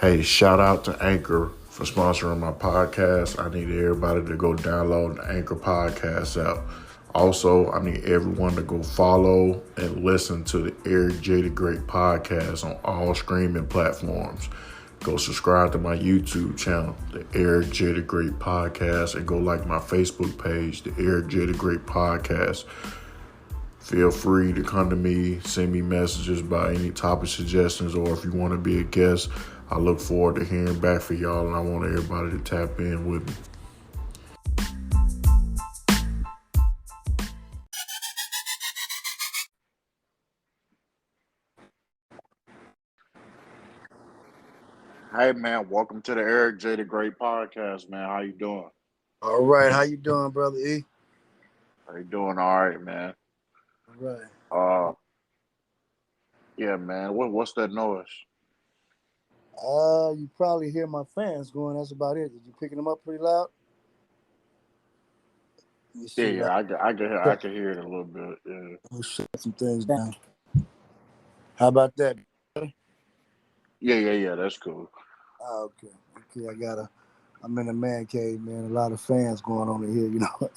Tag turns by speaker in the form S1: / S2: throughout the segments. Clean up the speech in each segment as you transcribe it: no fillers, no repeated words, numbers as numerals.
S1: Hey, shout out to Anchor for sponsoring my podcast. I need everybody to go download the Anchor podcast app. Also, I need everyone to go follow and listen to the Eric J. the Great podcast on all streaming platforms. Go subscribe to my YouTube channel, the Eric J. the Great podcast, and go like my Facebook page, the Eric J. the Great podcast. Feel free to come to me, send me messages by any topic suggestions, or if you want to be a guest. I look forward to hearing back from y'all, and I want everybody to tap in with me. Hey man, welcome to the Eric J. the Great podcast, man. How you doing?
S2: All right, how you doing, brother E?
S1: How you doing? All right, man.
S2: All right.
S1: Uh, yeah, man. What's that noise?
S2: You probably hear my fans going. That's about it. Did you picking them up pretty loud? Let me see.
S1: Yeah, I can hear it a little bit. Yeah.
S2: Let me shut some things down. How about that?
S1: Yeah. That's cool.
S2: Okay. I'm in a man cave, man. A lot of fans going on in here. You know,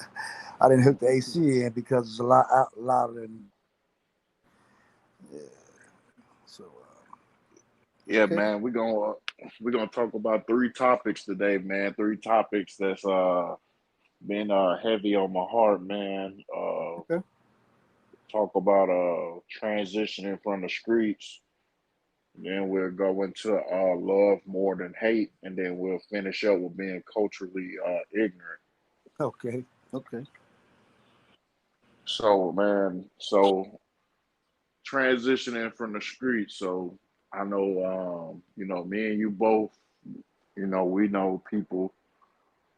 S2: I didn't hook the AC in because it's a lot louder than. Yeah. So.
S1: Yeah,
S2: Okay.
S1: man. We're gonna talk about three topics today, man. Three topics that's been heavy on my heart, man.
S2: Okay.
S1: Talk about transitioning from the streets. Then we'll go into love more than hate, and then we'll finish up with being culturally ignorant.
S2: Okay. Okay.
S1: So, man, transitioning from the streets. So I know, me and you both, we know people,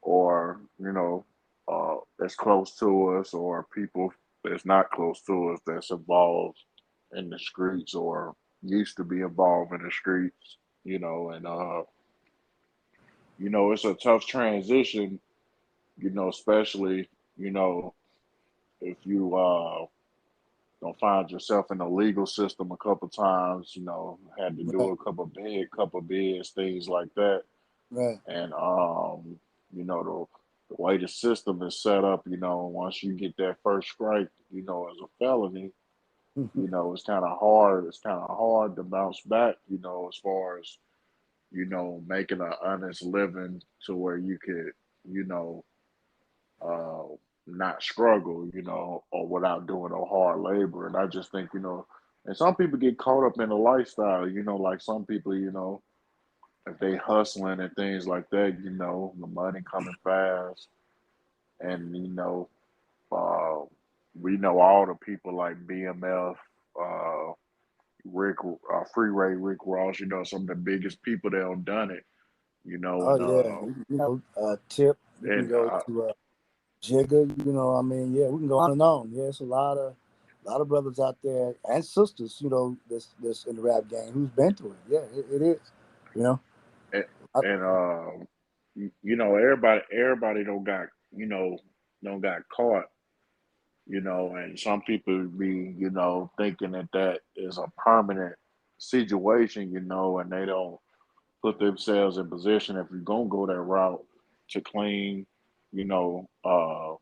S1: or that's close to us, or people that's not close to us that's involved in the streets or used to be involved in the streets. And it's a tough transition. Especially if you don't find yourself in the legal system a couple times. Had to do
S2: Right.
S1: a couple bids, things like that.
S2: Right.
S1: And the way the system is set up, once you get that first strike, as a felony, it's kind of hard. It's kind of hard to bounce back, as far as making an honest living to where you could, you know, uh, not struggle, or without doing no hard labor. And I just think, and some people get caught up in the lifestyle, like some people, if they hustling and things like that, the money coming fast, and uh, we know all the people like BMF, uh, Rick, Freeway, Rick Ross, some of the biggest people that have done it,
S2: Oh yeah. Tip. We can
S1: and
S2: go to Jigga, I mean, yeah, we can go on and on. Yeah, it's a lot of brothers out there and sisters, this in the rap game who's been through it. Yeah, it is. You know,
S1: and,
S2: I,
S1: and everybody don't got caught, and some people be, thinking that is a permanent situation, and they don't put themselves in position if you're gonna go that route to clean, you know, uh,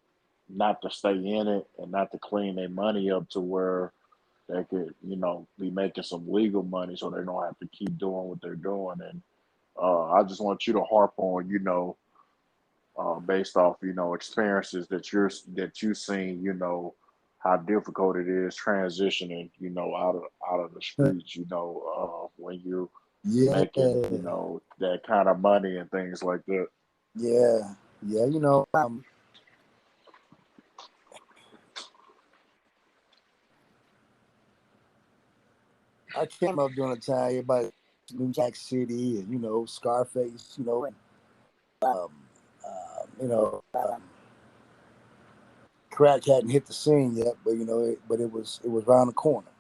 S1: not to stay in it and not to clean their money up to where they could, be making some legal money so they don't have to keep doing what they're doing. And I just want you to harp on, based off, experiences that you've seen, how difficult it is transitioning, out of the streets, when you're
S2: yeah,
S1: making, that kind of money and things like that.
S2: yeah, yeah. I came up during a time everybody New Jack City and Scarface, um, you know, crack hadn't hit the scene yet, but it was around the corner.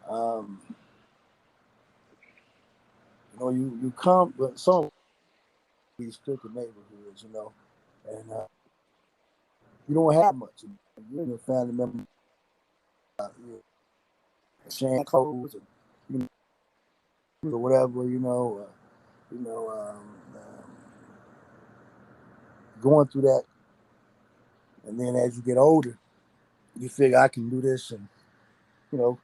S2: Um, you come, but some of these stricken neighborhoods, and you don't have much. You and your family member, you're sharing clothes, and, or whatever, you know, going through that, and then as you get older, you figure I can do this, and you know,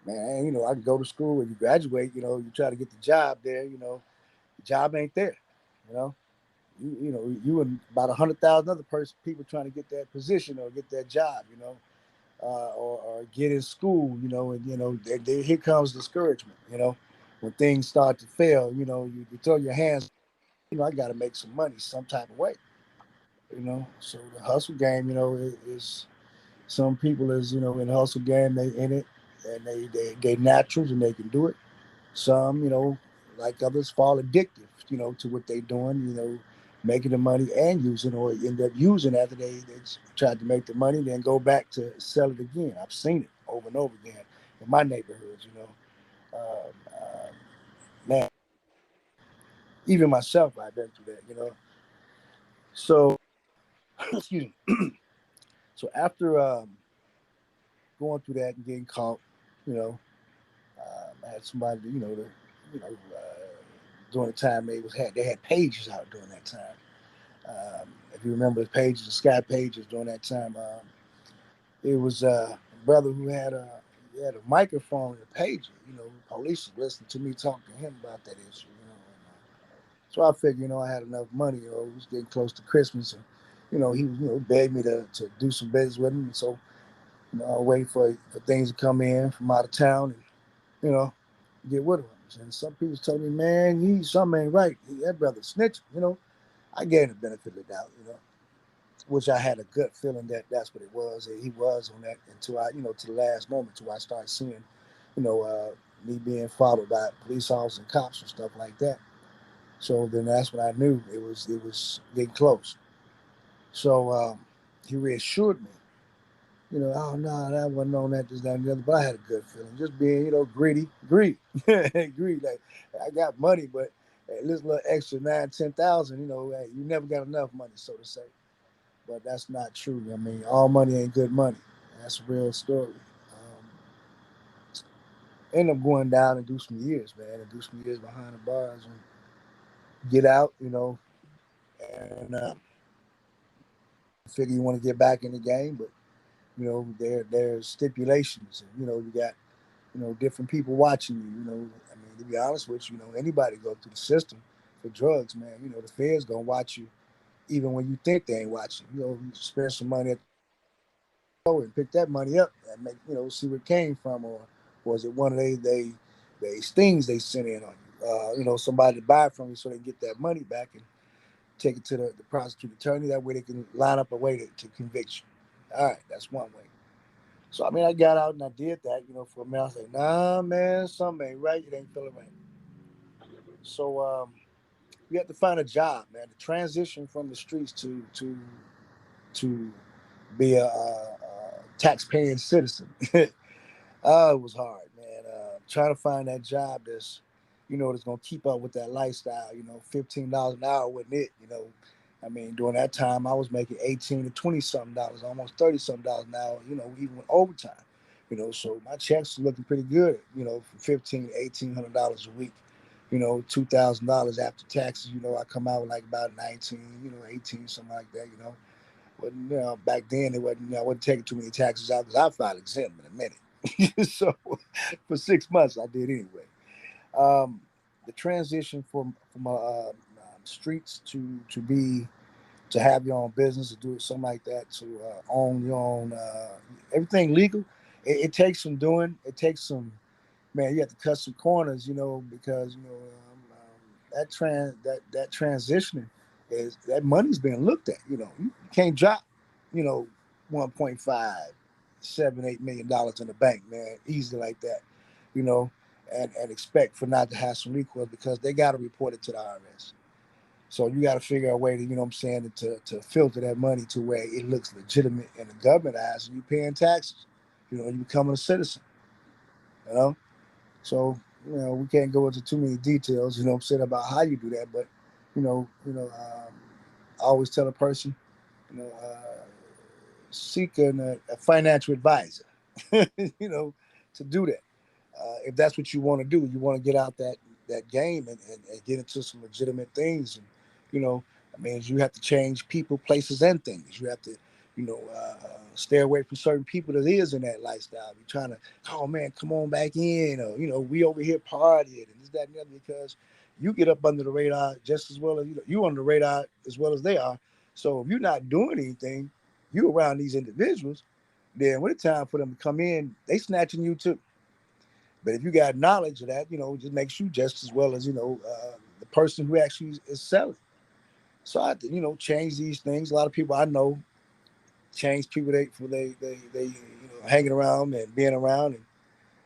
S2: man, I can go to school and you graduate, you try to get the job there, the job ain't there, you know. You and about 100,000 other people trying to get that position or get that job, or get in school, and here comes discouragement, when things start to fail, you throw your hands, I got to make some money some type of way, So the hustle game, is some people is in the hustle game, they in it, and they naturals and they can do it. Some, like others, fall addictive, to what they're doing, making the money and using, or end up using after they tried to make the money, then go back to sell it again. I've seen it over and over again in my neighborhoods, man, even myself, I've been through that. So, excuse me. So after going through that and getting caught, you know, I had somebody, during the time they had pages out during that time. If you remember the pages, the Sky pages during that time, it was a brother who he had a microphone and a pager. Police was listening to me talk to him about that issue. So I figured, I had enough money. It was getting close to Christmas, and he begged me to do some business with him. And so I wait for things to come in from out of town, and you know get with him. And some people tell me, man, something ain't right. That brother snitching. I gave him the benefit of the doubt. Which I had a gut feeling that that's what it was. That he was on that until to the last moment, until I started seeing, me being followed by police officers and cops and stuff like that. So then that's when I knew it was getting close. So he reassured me, oh no, that wasn't on that, this, that, and the other. But I had a good feeling, just being, greedy, greed, greed. Like I got money, but at least a little extra 9, 10,000. You never got enough money, so to say. But that's not true. I mean, all money ain't good money. That's a real story. End up going down and do some years, man, and do some years behind the bars and get out, and figure you want to get back in the game, but there's stipulations, and you got different people watching you. I mean, to be honest with you, anybody go through the system for drugs, man. The feds gonna watch you even when you think they ain't watching. You spend some money at and pick that money up and make see where it came from, or was it one of they stings they sent in on you? Somebody to buy it from you so they can get that money back and take it to the prosecuting attorney. That way they can line up a way to convict you. All right, that's one way. So I mean, I got out and I did that. For a minute, I was like, nah, man, something ain't right. It ain't feeling right. So you have to find a job, man. To transition from the streets to be a tax-paying citizen. It was hard, man. Trying to find that job that's gonna keep up with that lifestyle. $15 an hour wasn't it. I mean, during that time, I was making 18 to 20 something dollars, almost 30 something dollars an hour. Even with overtime. So my checks were looking pretty good. For $1,500 to $1,800 a week. $2,000 after taxes. I come out with like about 19, 18, something like that. But back then it wasn't. I wasn't taking too many taxes out because I filed exempt in a minute. So for 6 months I did anyway. Um, the transition from streets to have your own business, to do something like that, to own your own everything legal. It takes some doing. It takes some, man. You have to cut some corners, because that transitioning is that money's being looked at. You can't drop, you know, 1.5, 7, $8 million in the bank, man, easily like that, you know, and expect for not to have some recourse because they got to report it to the IRS. So you got to figure out a way to, what I'm saying, to filter that money to where it looks legitimate in the government eyes, and you paying taxes, you becoming a citizen, you know. So, we can't go into too many details, what I'm saying, about how you do that. But, I always tell a person, seek a financial advisor, to do that. If that's what you want to do, you want to get out that game and get into some legitimate things. And you know, I mean, you have to change people, places, and things. You have to, stay away from certain people that is in that lifestyle. You're trying to, oh man, come on back in, or we over here partying and this, that, and the other, because you get up under the radar just as well as you on the radar as well as they are. So if you're not doing anything, you around these individuals, then when it's time for them to come in, they snatching you too. But if you got knowledge of that, it just makes you just as well as the person who actually is selling. So I, change these things. A lot of people I know change people they hanging around and being around,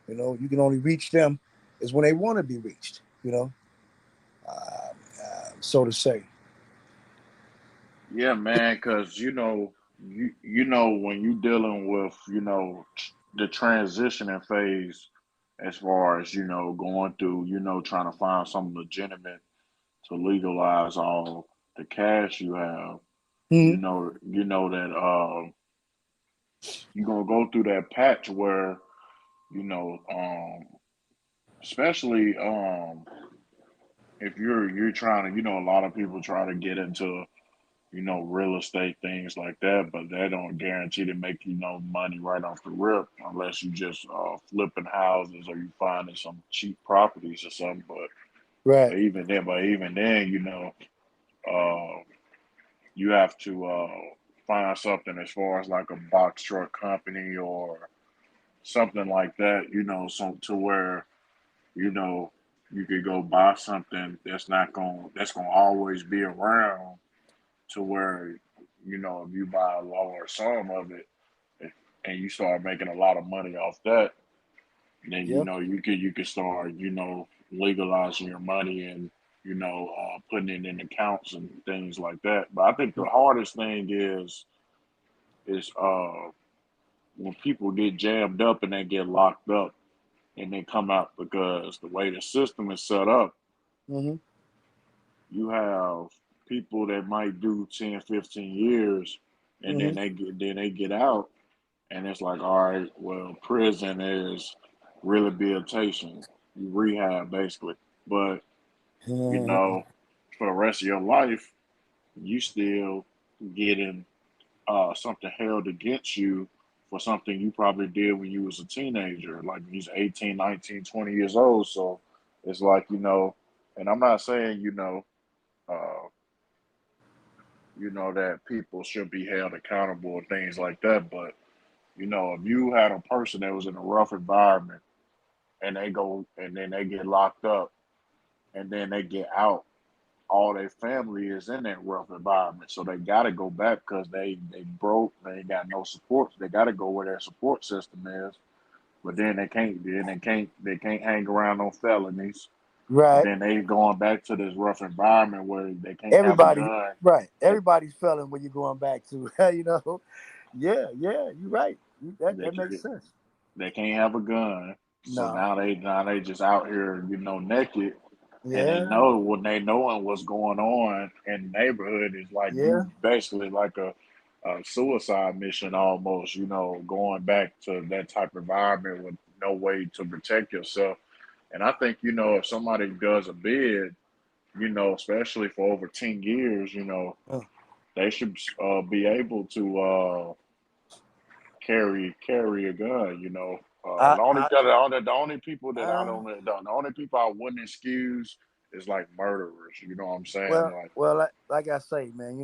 S2: and you can only reach them is when they want to be reached. So to say.
S1: Yeah, man, because you know when you dealing with the transitioning phase, as far as going through trying to find something legitimate to legalize all the cash you have,
S2: Mm-hmm.
S1: you know that you're gonna go through that patch where you know especially if you're trying to a lot of people try to get into real estate, things like that, but they don't guarantee to make money right off the rip unless you just flipping houses or you finding some cheap properties or something.
S2: Right.
S1: But even then, uh, you have to find something as far as like a box truck company or something like that, so to where you know you could go buy something that's gonna always be around to where if you buy a lower sum of it and you start making a lot of money off that, then
S2: Yep.
S1: you could start legalizing your money and putting it in accounts and things like that. But I think the hardest thing is when people get jammed up and they get locked up and they come out, because the way the system is set up,
S2: Mm-hmm.
S1: you have people that might do 10, 15 years and
S2: Mm-hmm.
S1: then they get out and it's like, all right, well, prison is rehabilitation, you rehab basically. But you
S2: Mm-hmm.
S1: know, for the rest of your life, you still getting something held against you for something you probably did when you was a teenager, like when you was 18, 19, 20 years old. So it's like, and I'm not saying, uh, that people should be held accountable and things like that. But if you had a person that was in a rough environment and they go and then they get locked up and then they get out, all their family is in that rough environment, so they got to go back because they broke, they ain't got no support. They got to go where their support system is. But then they can't hang around on felonies. And
S2: Right.
S1: then they going back to this rough environment where they can't have a
S2: Everybody.
S1: gun.
S2: Right.
S1: They
S2: Everybody's feeling when you're going back to. Yeah. Yeah. You're right.
S1: they
S2: That makes
S1: can,
S2: sense.
S1: they can't have a gun. So
S2: No.
S1: now they just out here, naked, and they
S2: Yeah.
S1: know when they knowing what's going on in the neighborhood is like you
S2: Yeah.
S1: basically like a suicide mission almost. Going back to that type of environment with no way to protect yourself. And I think if somebody does a bid, especially for over 10 years,
S2: Uh,
S1: they should be able to carry a gun.
S2: I.
S1: The only people that I
S2: I.
S1: don't the only people I wouldn't excuse is like murderers. You know what I'm saying?
S2: Well.
S1: Like,
S2: Well. Like I say, man.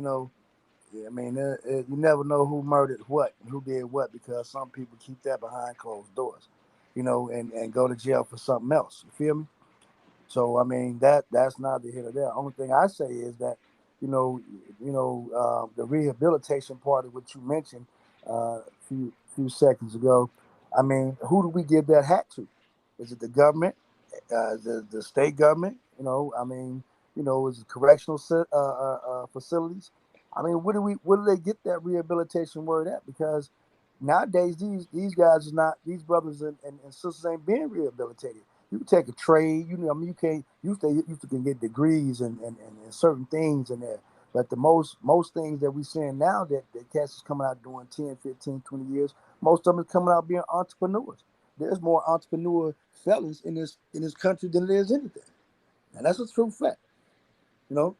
S2: Yeah, I mean, you never know who murdered what and who did what, because some people keep that behind closed doors, and go to jail for something else. You feel me? So I mean that's neither here nor there. Only thing I say is that, the rehabilitation part of what you mentioned a few seconds ago. I mean, who do we give that hat to? Is it the government, the state government? I mean, is it correctional facilities? I mean, where do they get that rehabilitation word at? Because nowadays these guys is not these brothers and sisters ain't being rehabilitated. You can take a trade. I mean, you can't. You can get degrees and certain things in there. But the most things that we seeing now that cats is coming out doing 10, 15, 20 years, most of them is coming out being entrepreneurs. There's more entrepreneur fellas in this country than there is anything. And that's a true fact, you know.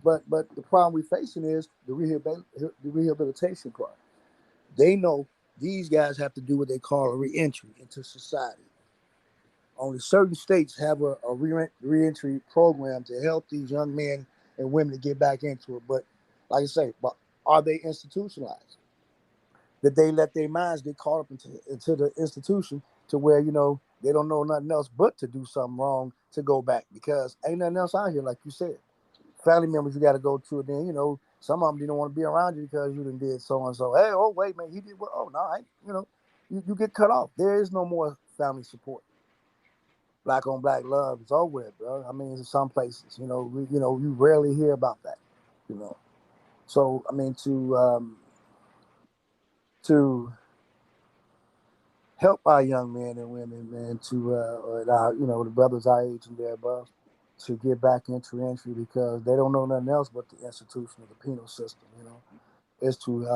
S2: But the problem we're facing is the rehabilitation part. They know these guys have to do what they call a reentry into society. Only certain states have a reentry program to help these young men and women to get back into it. But like I say, but are they institutionalized? Did they let their minds get caught up into the institution to where they don't know nothing else but to do something wrong to go back because ain't nothing else out here like you said. Family members you got to go to, and then some of them you don't want to be around you because you done did so and so. Hey, oh wait, man, he did what? Oh no, you get cut off. There is no more family support. Black on black love is over with, bro. I mean, in some places, you rarely hear about that, you know. So I mean, to help our young men and women, man, or our, the brothers our age and there above, to get back into entry because they don't know nothing else but the institution of the penal system, is to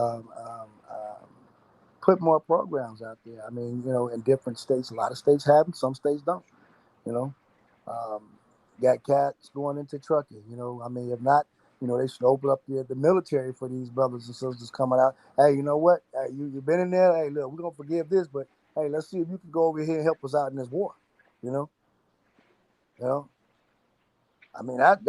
S2: put more programs out there. I mean, in different states, a lot of states have them, some states don't, you know. Um, got cats going into trucking, I mean, if not, they should open up the military for these brothers and sisters coming out. Hey, you know what? Hey, you've been in there. Hey, look, we're going to forgive this, but hey, let's see if you can go over here and help us out in this war. You know, you know. I mean, I'd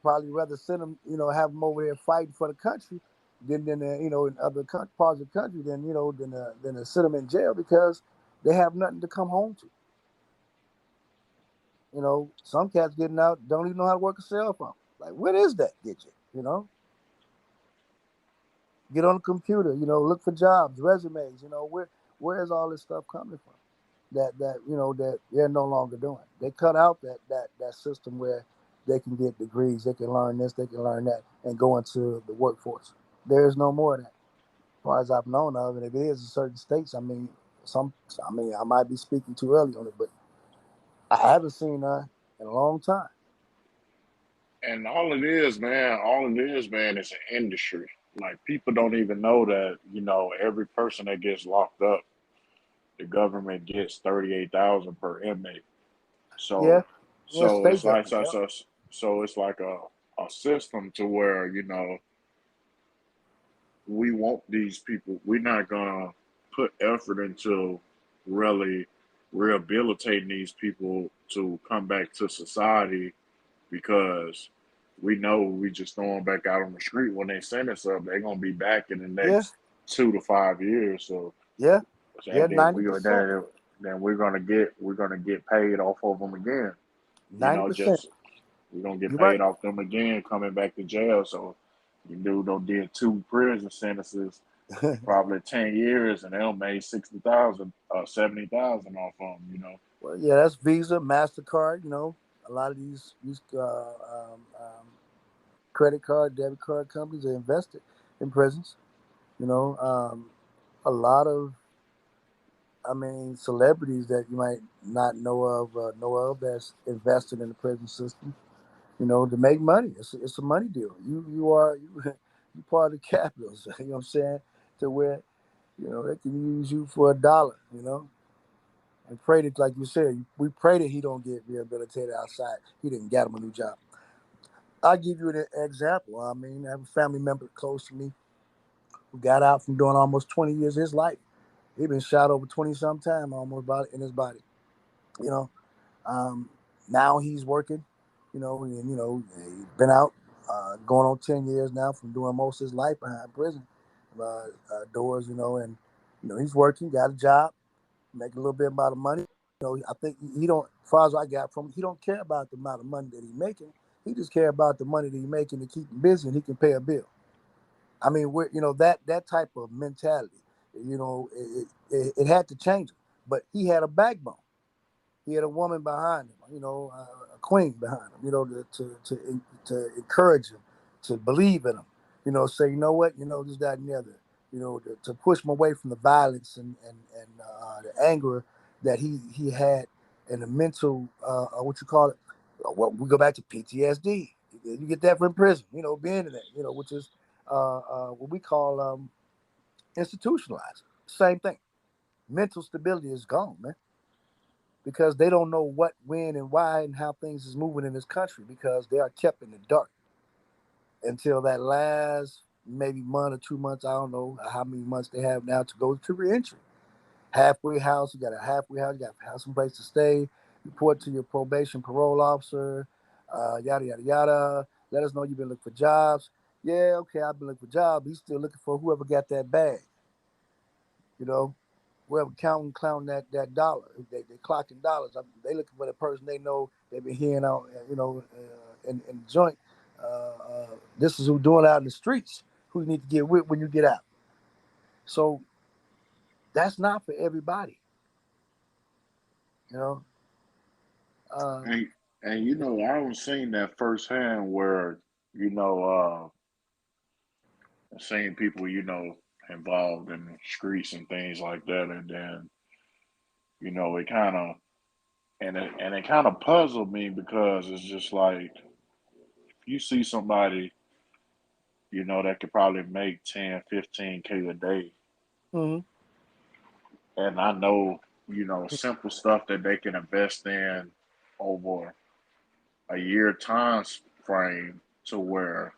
S2: probably rather send them, have them over there fighting for the country than in other parts of the country than to sit them in jail because they have nothing to come home to. Some cats getting out don't even know how to work a cell phone. Like, what is that? Get you? Get on the computer. Look for jobs, resumes. Where is all this stuff coming from? That they're no longer doing. They cut out that system where they can get degrees, they can learn this, they can learn that, and go into the workforce. There is no more of that, as far as I've known of. And if it is in certain states, I mean, I might be speaking too early on it, but I haven't seen that in a long time.
S1: And all it is, man, is an industry. Like people don't even know that, every person that gets locked up, the government gets 38,000 per inmate.
S2: Yeah,
S1: So
S2: yeah,
S1: so
S2: state
S1: it's like
S2: government.
S1: so
S2: Yep.
S1: so, so it's like a system to where, we want these people. We're not gonna put effort into really rehabilitating these people to come back to society because we know we just throw them back out on the street when they sentence up. They're gonna be back in the
S2: Yeah,
S1: next 2 to 5 years. So
S2: yeah, yeah.
S1: and then
S2: 90%.
S1: we're gonna get paid off of them again.
S2: 90%.
S1: Just we're gonna get
S2: You're right.
S1: paid off them again coming back to jail. So you dude don't did 2 prison sentences, probably 10 years, and they'll made 60,000, 70,000 off them.
S2: Well, yeah, that's Visa, Mastercard. A lot of these credit card, debit card companies are invested in prisons. You know, um, a lot of, I mean, celebrities that you might not know of that's invested in the prison system. To make money. It's a money deal. You part of the capitals. You know what I'm saying? To where they can use you for a dollar. And pray that, like you said, we pray that he don't get rehabilitated outside. He didn't get him a new job. I'll give you an example. I mean, I have a family member close to me who got out from doing almost 20 years of his life. He been shot over 20 some time almost about in his body. You know, um, now he's working. And he's been out going on 10 years now from doing most of his life behind prison doors. And he's working, got a job, making a little bit amount of money. I think he don't. As far as I got from him, he don't care about the amount of money that he's making. He just care about the money that he's making to keep him busy and he can pay a bill. I mean, that type of mentality. It had to change him, but he had a backbone. He had a woman behind him, a queen behind him, to encourage him, to believe in him, say, what, this, that, and the other, to push him away from the violence and the anger that he had and the mental, what you call it, well, we go back to PTSD. You get that from prison, being in that, which is what we call institutionalized. Same thing. Mental stability is gone, man. because they don't know what, when, and why, and how things is moving in this country because they are kept in the dark until that last maybe month or 2 months. I don't know how many months they have now to go to reentry. Halfway house, you got a halfway house, you got to have some place to stay. Report to your probation parole officer, yada yada yada. Let us know you've been looking for jobs. Yeah, okay, I've been looking for jobs. He's still looking for whoever got that bag. You know, whoever counting that dollar. They clocking dollars. They looking for the person they know they've been hearing out. In the joint. This is who doing out in the streets. Who you need to get with when you get out. So that's not for everybody. You know. Um,
S1: And I was seeing that firsthand where, you know, seeing people, involved in the streets and things like that, and then, it kind of and it kind of puzzled me because it's just like if you see somebody, that could probably make 10, 15K a day,
S2: mhm.
S1: and I know, simple stuff that they can invest in over a year time frame to where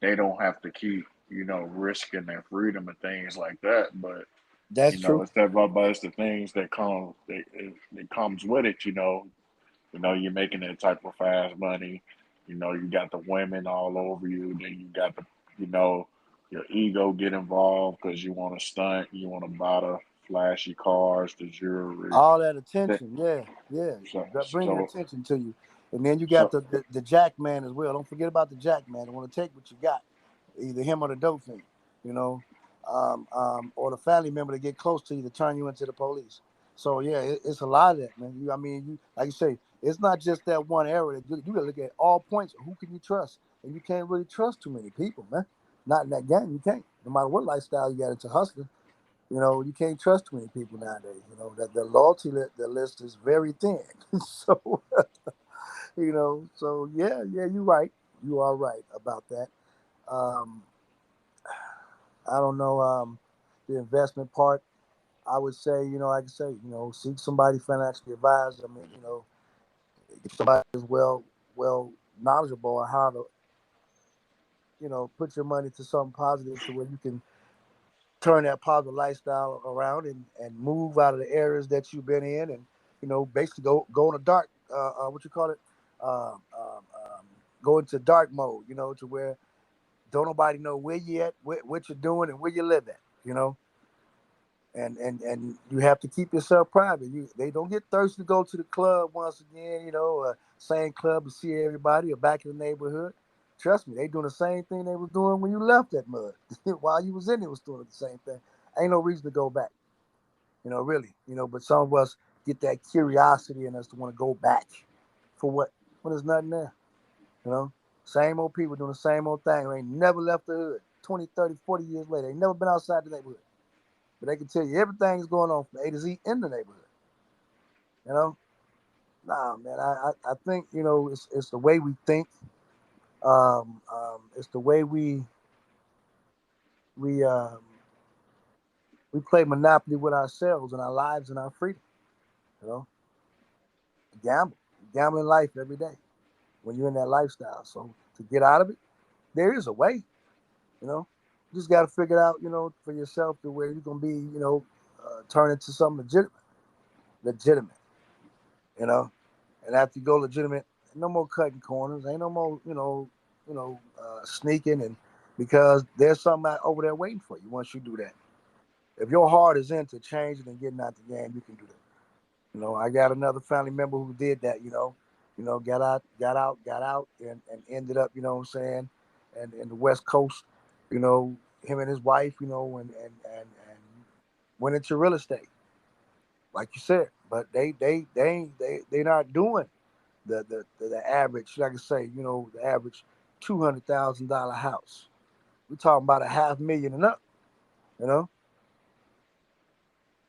S1: they don't have to keep, risking their freedom and things like that. But
S2: That's true.
S1: it's the things that that comes with it. You're making that type of fast money. You got the women all over you. Then you got you know, your ego get involved because you want to stunt. You want to buy the flashy cars, the jewelry.
S2: All that
S1: That,
S2: attention, yeah, yeah,
S1: so,
S2: bringing
S1: so,
S2: attention to you. And then you got
S1: so,
S2: the jack man as well. Don't forget about the jack man. They want to take what you got, either him or the dope fiend, you know, or the family member to get close to you to turn you into the police. So yeah, it's a lot of that, man. You like you say, it's not just that one area. You got to look at all points. Who can you trust? And you can't really trust too many people, man. Not in that game, you can't. No matter what lifestyle you got into hustling. You can't trust too many people nowadays. That the loyalty the list is very thin. So, so yeah, you're right. You are right about that. Um, I don't know the investment part. I would say, like I say, seek somebody financially advised. I mean, get somebody as well knowledgeable on how to, put your money to something positive to where you can turn that positive lifestyle around and move out of the areas that you've been in and basically go in a dark what you call it go into dark mode to where don't nobody know where you at, what you're doing, and where you live at, and you have to keep yourself private. They don't get thirsty to go to the club once again, same club to see everybody or back in the neighborhood. Trust me, they doing the same thing they was doing when you left that mud. While you was in it was doing the same thing. Ain't no reason to go back, really. But some of us get that curiosity in us to want to go back. For what? When there's nothing there, you know? Same old people doing the same old thing. They ain't never left the hood. 20, 30, 40 years later. They ain't never been outside the neighborhood. But they can tell you everything's going on from A to Z in the neighborhood. You know? Nah, man. I think, it's the way we think. It's the way we um, we play monopoly with ourselves and our lives and our freedom. You know, gamble in life every day when you're in that lifestyle. So to get out of it, there is a way. You know, you just got to figure it out. For yourself to where you're gonna be. Turn into something legitimate. You know, and after you go legitimate, no more cutting corners. Ain't no more. Sneaking and because there's something out over there waiting for you once you do that. If your heart is into changing and getting out the game, you can do that. I got another family member who did that. Got out, and ended up, what I'm saying, and in the West Coast, him and his wife, and went into real estate, like you said. But they not doing the average, like I say, the average $200,000 house. We're talking about a 500,000 and up, you know.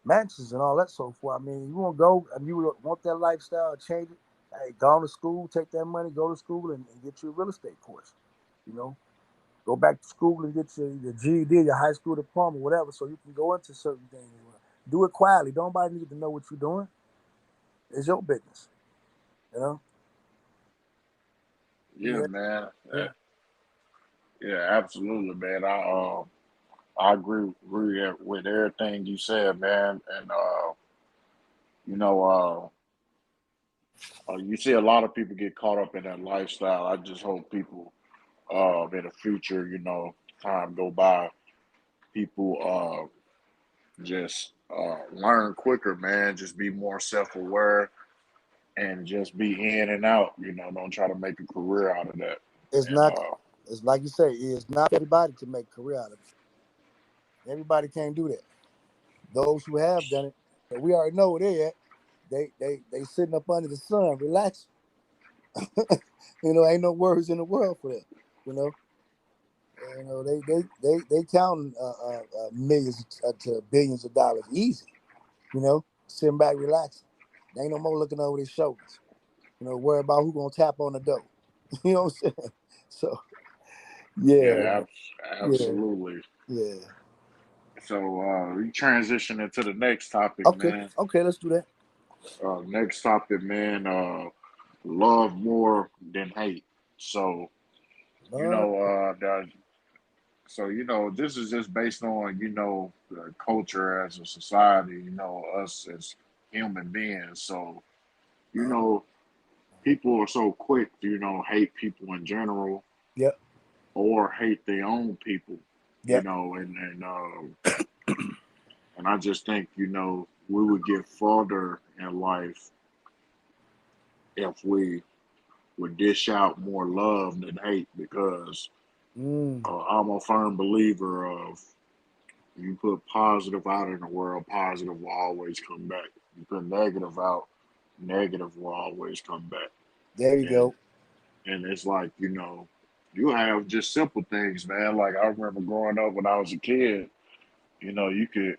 S2: Mansions and all that so forth. I mean, you want to go and you want that lifestyle, change it. Hey, go to school, take that money, go to school and get you a real estate course. You know, go back to school and get your GED, your high school diploma, whatever, so you can go into certain things. Do it quietly. Don't nobody need to know what you're doing. It's your business, you know.
S1: Yeah,
S2: Yeah,
S1: man.
S2: yeah.
S1: Yeah, absolutely, man. I agree with everything you said, man. And you know, you see a lot of people get caught up in that lifestyle. I just hope people, in the future, time go by, people just learn quicker, man. Just be more self aware and just be in and out. Don't try to make a career out of that.
S2: It's
S1: And
S2: not. It's like you say. It's not everybody to make a career out of it. Everybody can't do that. Those who have done it, and we already know where they at. They sitting up under the sun, relaxing. Ain't no worries in the world for that. You know, they counting millions to billions of dollars easy. Sitting back, relaxing. They ain't no more looking over their shoulders. Worry about who gonna tap on the door. You know what I'm saying? So yeah,
S1: yeah,
S2: yeah,
S1: absolutely.
S2: yeah.
S1: So we transition into the next topic,
S2: Okay,
S1: man.
S2: okay, let's do that.
S1: Next topic, man. Love more than hate. So you
S2: Uh,
S1: know, uh, the, this is just based on the culture as a society. Us as human beings. So you
S2: uh,
S1: know, people are so quick to hate people in general
S2: yep,
S1: or hate their own people.
S2: yep.
S1: And I just think we would get farther in life if we would dish out more love than hate because
S2: Mm,
S1: I'm a firm believer of you put positive out in the world, positive will always come back. You put negative out, negative will always come back.
S2: there you
S1: And
S2: go.
S1: and it's like, you have just simple things, man. Like I remember growing up when I was a kid, you could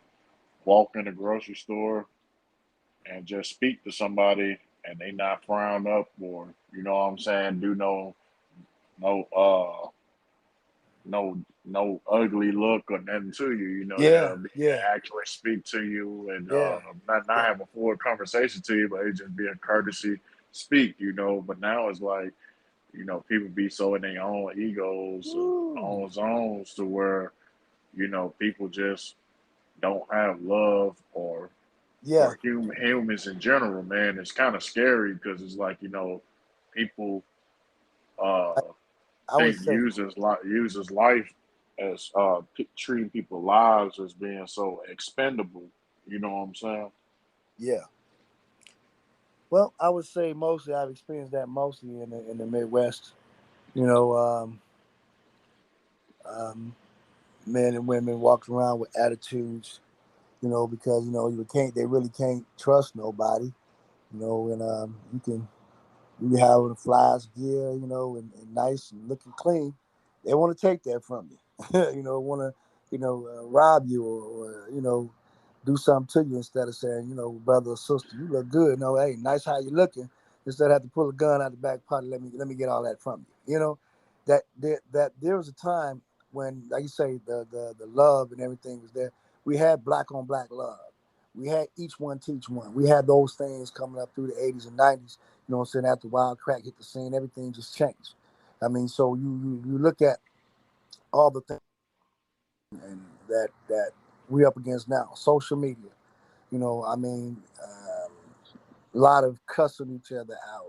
S1: walk in the grocery store and just speak to somebody and they not frown up or what I'm saying, do no no ugly look or nothing to you.
S2: Yeah,
S1: They'll
S2: yeah,
S1: actually speak to you and
S2: yeah,
S1: not
S2: yeah.
S1: have a full conversation to you, but it just be a courtesy speak. But now it's like, people be so in their own egos and
S2: Woo.
S1: own zones to where, people just don't have love
S2: Yeah,
S1: or humans in general, man. It's kind of scary because it's like, people uh
S2: I, I would
S1: think
S2: say,
S1: uses life as treating people's lives as being so expendable. You know what I'm saying?
S2: yeah. Well, I would say mostly I've experienced that mostly in the Midwest. You know, um, men and women walking around with attitudes. Because you can't. They really can't trust nobody. And you having a flies gear, and nice and looking clean. They want to take that from you. Want to, rob you or do something to you instead of saying, brother or sister, you look good. No, hey, nice how you looking. Instead of have to pull a gun out the back pocket, let me get all that from you. That there was a time when, like you say, the love and everything was there. We had black on black love. We had each one teach one. We had those things coming up through the 80s and 90s. You know what I'm saying? After Wild Crack hit the scene, everything just changed. I mean, so you look at all the things and that we up against now. Social media. I mean, a lot of cussing each other out.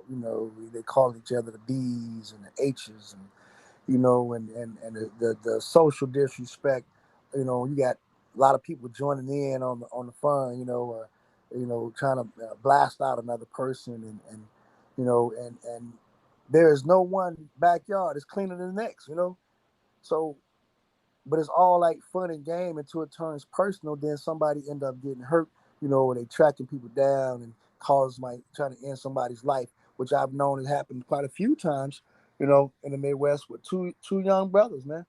S2: They call each other the B's and the H's, and and the social disrespect. You got a lot of people joining in on the fun. Trying to blast out another person, and there is no one backyard is cleaner than the next. So but it's all like fun and game until it turns personal. Then somebody end up getting hurt, or they tracking people down and cause might trying to end somebody's life, which I've known has happened quite a few times, in the Midwest with two young brothers, man.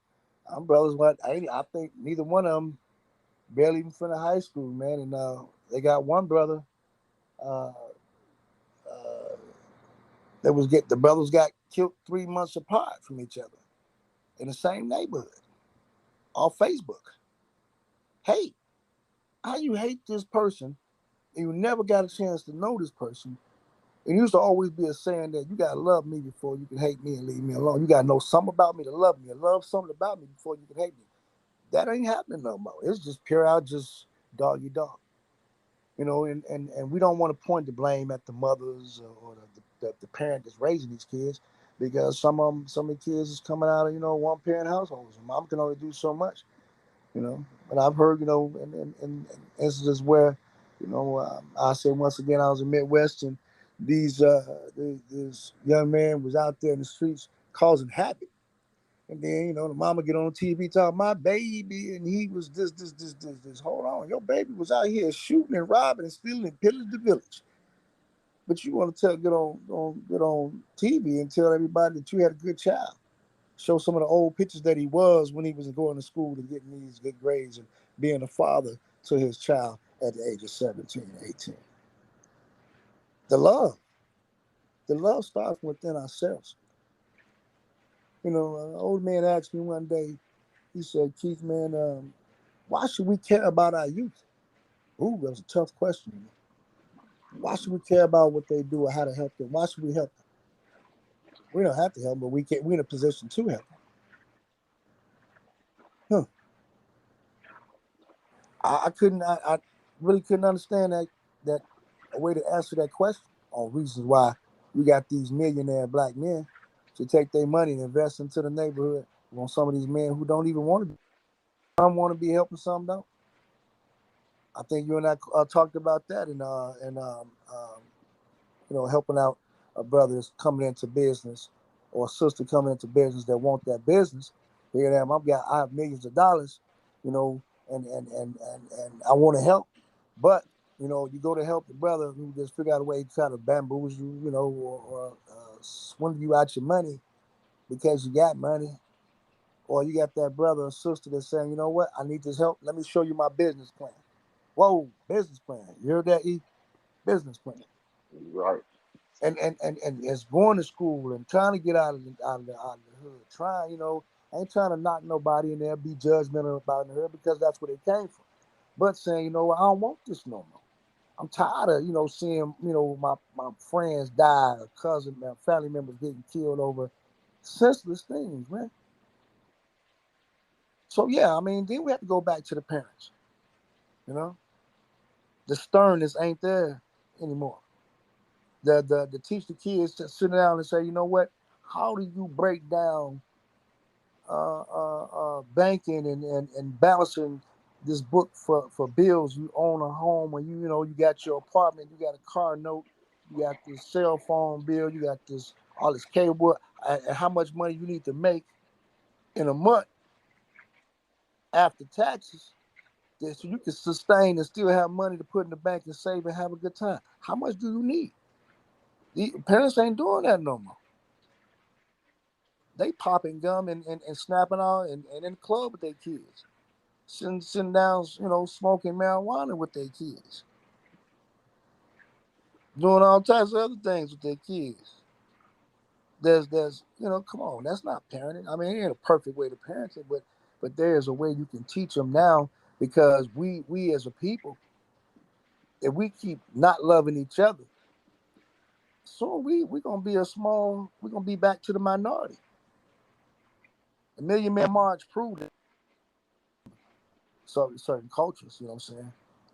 S2: I'm brothers. I think neither one of them barely even finished high school, man, and they got one brother. Uh, uh, that was get the brothers got killed 3 months apart from each other in the same neighborhood off Facebook. Hey, how you hate this person and you never got a chance to know this person. It used to always be a saying that you gotta love me before you can hate me and leave me alone. You gotta know something about me to love me, and love something about me before you can hate me. That ain't happening no more. It's just pure out, just doggy dog. And we don't want to point the blame at the mothers or the parent that's raising these kids, because some of the kids is coming out of one parent households, and mom can only do so much. But I've heard in instances where I say once again, I was in Midwest, and this young man was out there in the streets causing havoc. And then, the mama get on TV talking, my baby, and he was this. Hold on, your baby was out here shooting and robbing and stealing and pillaging the village. But you want to get on TV and tell everybody that you had a good child. Show some of the old pictures that he was when he was going to school and getting these good grades and being a father to his child at the age of 17, 18. The love. The love starts within ourselves. An old man asked me one day, he said, Keith, man, why should we care about our youth? Ooh, that was a tough question. Why should we care about what they do or how to help them? Why should we help them? We don't have to help them, but we're in a position to help them. Huh. I really couldn't understand that a way to answer that question on reasons why we got these millionaire black men to take their money and invest into the neighborhood on some of these men who don't even want to be. Some want to be helping, some don't. I think you and I talked about that, helping out a brother that's coming into business or a sister coming into business that want that business. Here I am, I have millions of dollars, and I want to help, but you go to help the brother who just figure out a way to try to bamboozle you, or swindle you out your money because you got money, or you got that brother or sister that's saying, you know what, I need this help. Let me show you my business plan. Whoa, business plan. You heard that, E? Business plan.
S1: Right.
S2: And it's going to school and trying to get out of the hood. Ain't trying to knock nobody in there, be judgmental about the hood, because that's where they came from. But saying, I don't want this no more. I'm tired of, seeing, my friends die, or cousin, family members getting killed over senseless things, man. So yeah, then we have to go back to the parents. The sternness ain't there anymore. The teach the kids to sit down and say, you know what? How do you break down banking and balancing this book for bills? You own a home, or you got your apartment, you got a car note, you got this cell phone bill, you got this all this cable, and how much money you need to make in a month after taxes, so you can sustain and still have money to put in the bank and save and have a good time. How much do you need? The parents ain't doing that no more. They popping gum and snapping out and in the club with their kids. Sitting down, smoking marijuana with their kids. Doing all types of other things with their kids. There's come on, that's not parenting. It ain't a perfect way to parent it, but there's a way you can teach them now, because we as a people, if we keep not loving each other, so we're gonna be back to the minority. The Million Man March proved it. So certain cultures,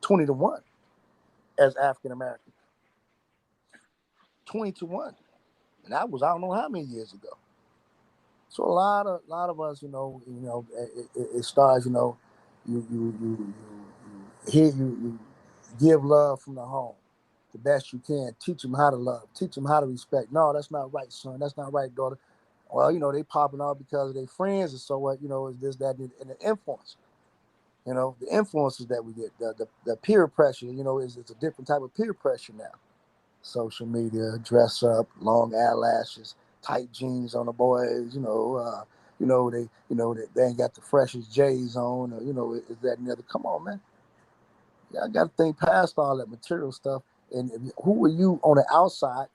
S2: 20-1 as African Americans. 20-1. And that was, I don't know how many years ago. So a lot of us, it starts, you give love from the home the best you can. Teach them how to love. Teach them how to respect. No, that's not right, son. That's not right, daughter. Well, they popping out because of their friends, and so what? Is this, that, and the influence. The influences that we get, the peer pressure. It's a different type of peer pressure now. Social media, dress up, long eyelashes, tight jeans on the boys. They ain't got the freshest J's on. Or, is that and the other? Come on, man. Yeah, I got to think past all that material stuff. And who are you on the outside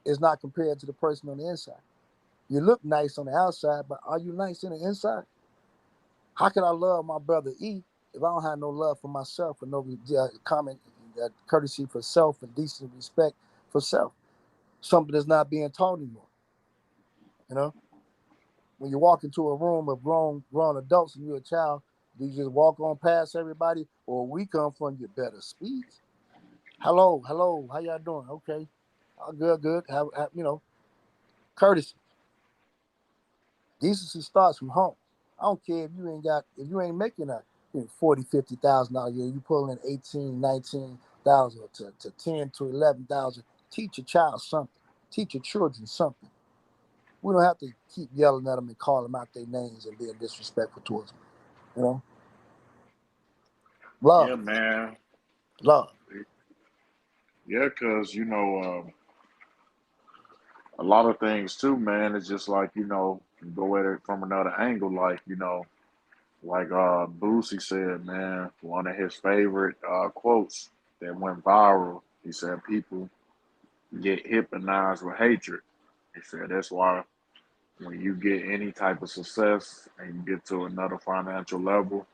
S2: is not compared to the person on the inside. You look nice on the outside, but are you nice in the inside? How can I love my brother E if I don't have no love for myself, or no common that courtesy for self and decent respect for self. Something that's not being taught anymore. You know, when you walk into a room of grown adults and you're a child, do you just walk on past everybody, or we come from you better speak? Hello, how y'all doing? Okay, good. Courtesy, decency starts from home. I don't care if you ain't making a $40,000, $50,000 a year, you pulling in 18, 19,000 to 10 to 11,000. Teach your child something. Teach your children something. We don't have to keep yelling at them and calling them out their names and being disrespectful towards them. You know,
S1: Yeah,
S2: love,
S1: man.
S2: love.
S1: Yeah, because a lot of things too, man. It's just like go at it from another angle, like like Boosie said, man. One of his favorite quotes that went viral. He said, "People get hypnotized with hatred." He said that's why when you get any type of success and you get to another financial level,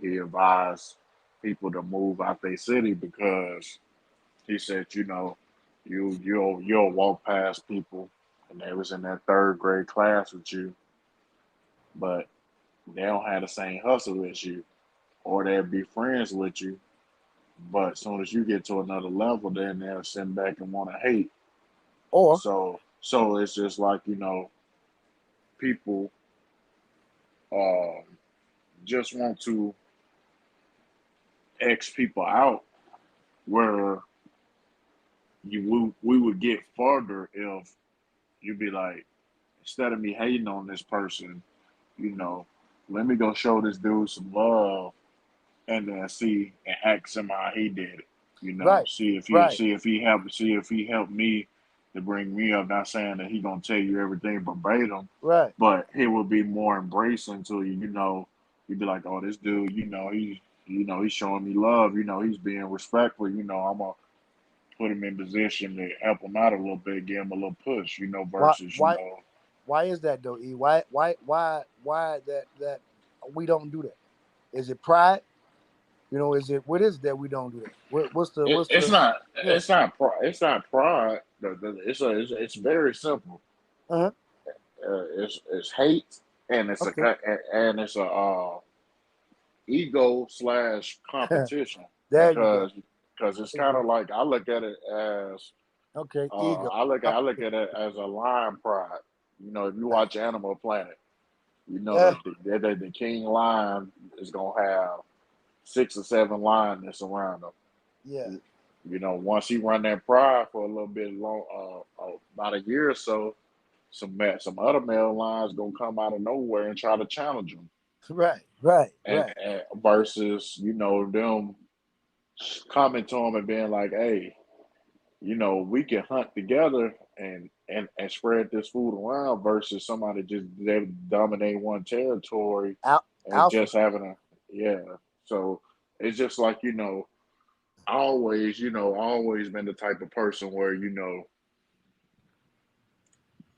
S1: he advised people to move out their city because he said, you'll walk past people and they was in that third grade class with you, but they don't have the same hustle as you, or they'll be friends with you. But as soon as you get to another level, then they'll sit back and want to hate.
S2: Or
S1: So it's just like people um, just want to X people out where we would get further if you'd be like, instead of me hating on this person, you know, let me go show this dude some love and then see and ask him how he did it.
S2: right, right,
S1: See if he helped me to bring me up. Not saying that he gonna tell you everything verbatim,
S2: right.
S1: but he will be more embracing to you. You'd be like, oh, this dude, he's showing me love. He's being respectful. I'm gonna put him in position to help him out a little bit, give him a little push.
S2: Why
S1: Versus
S2: why why is that though? E? Why that we don't do that? Is it pride? Is it what is it that we don't do that?
S1: it,
S2: What's
S1: it's
S2: the
S1: not
S2: yeah?
S1: it's not pride. It's very simple.
S2: Uh-huh.
S1: It's hate and
S2: Okay.
S1: it's a ego slash competition
S2: There you go.
S1: because it's
S2: There you
S1: kind
S2: go.
S1: of like I look at it as
S2: Okay. Ego.
S1: I look at it as a lion pride. If you watch Animal Planet, you know
S2: Yeah.
S1: that the king lion is gonna have 6 or 7 lions that's around
S2: Yeah.
S1: him. Once he run that pride for a little bit long, about a year or so, some other male lions gonna come out of nowhere and try to challenge him,
S2: Right. Right.
S1: and,
S2: Right.
S1: and versus them coming to him and being like, hey, we can hunt together and spread this food around versus somebody just they dominate one territory and
S2: Alpha.
S1: just having yeah. So it's just like always been the type of person where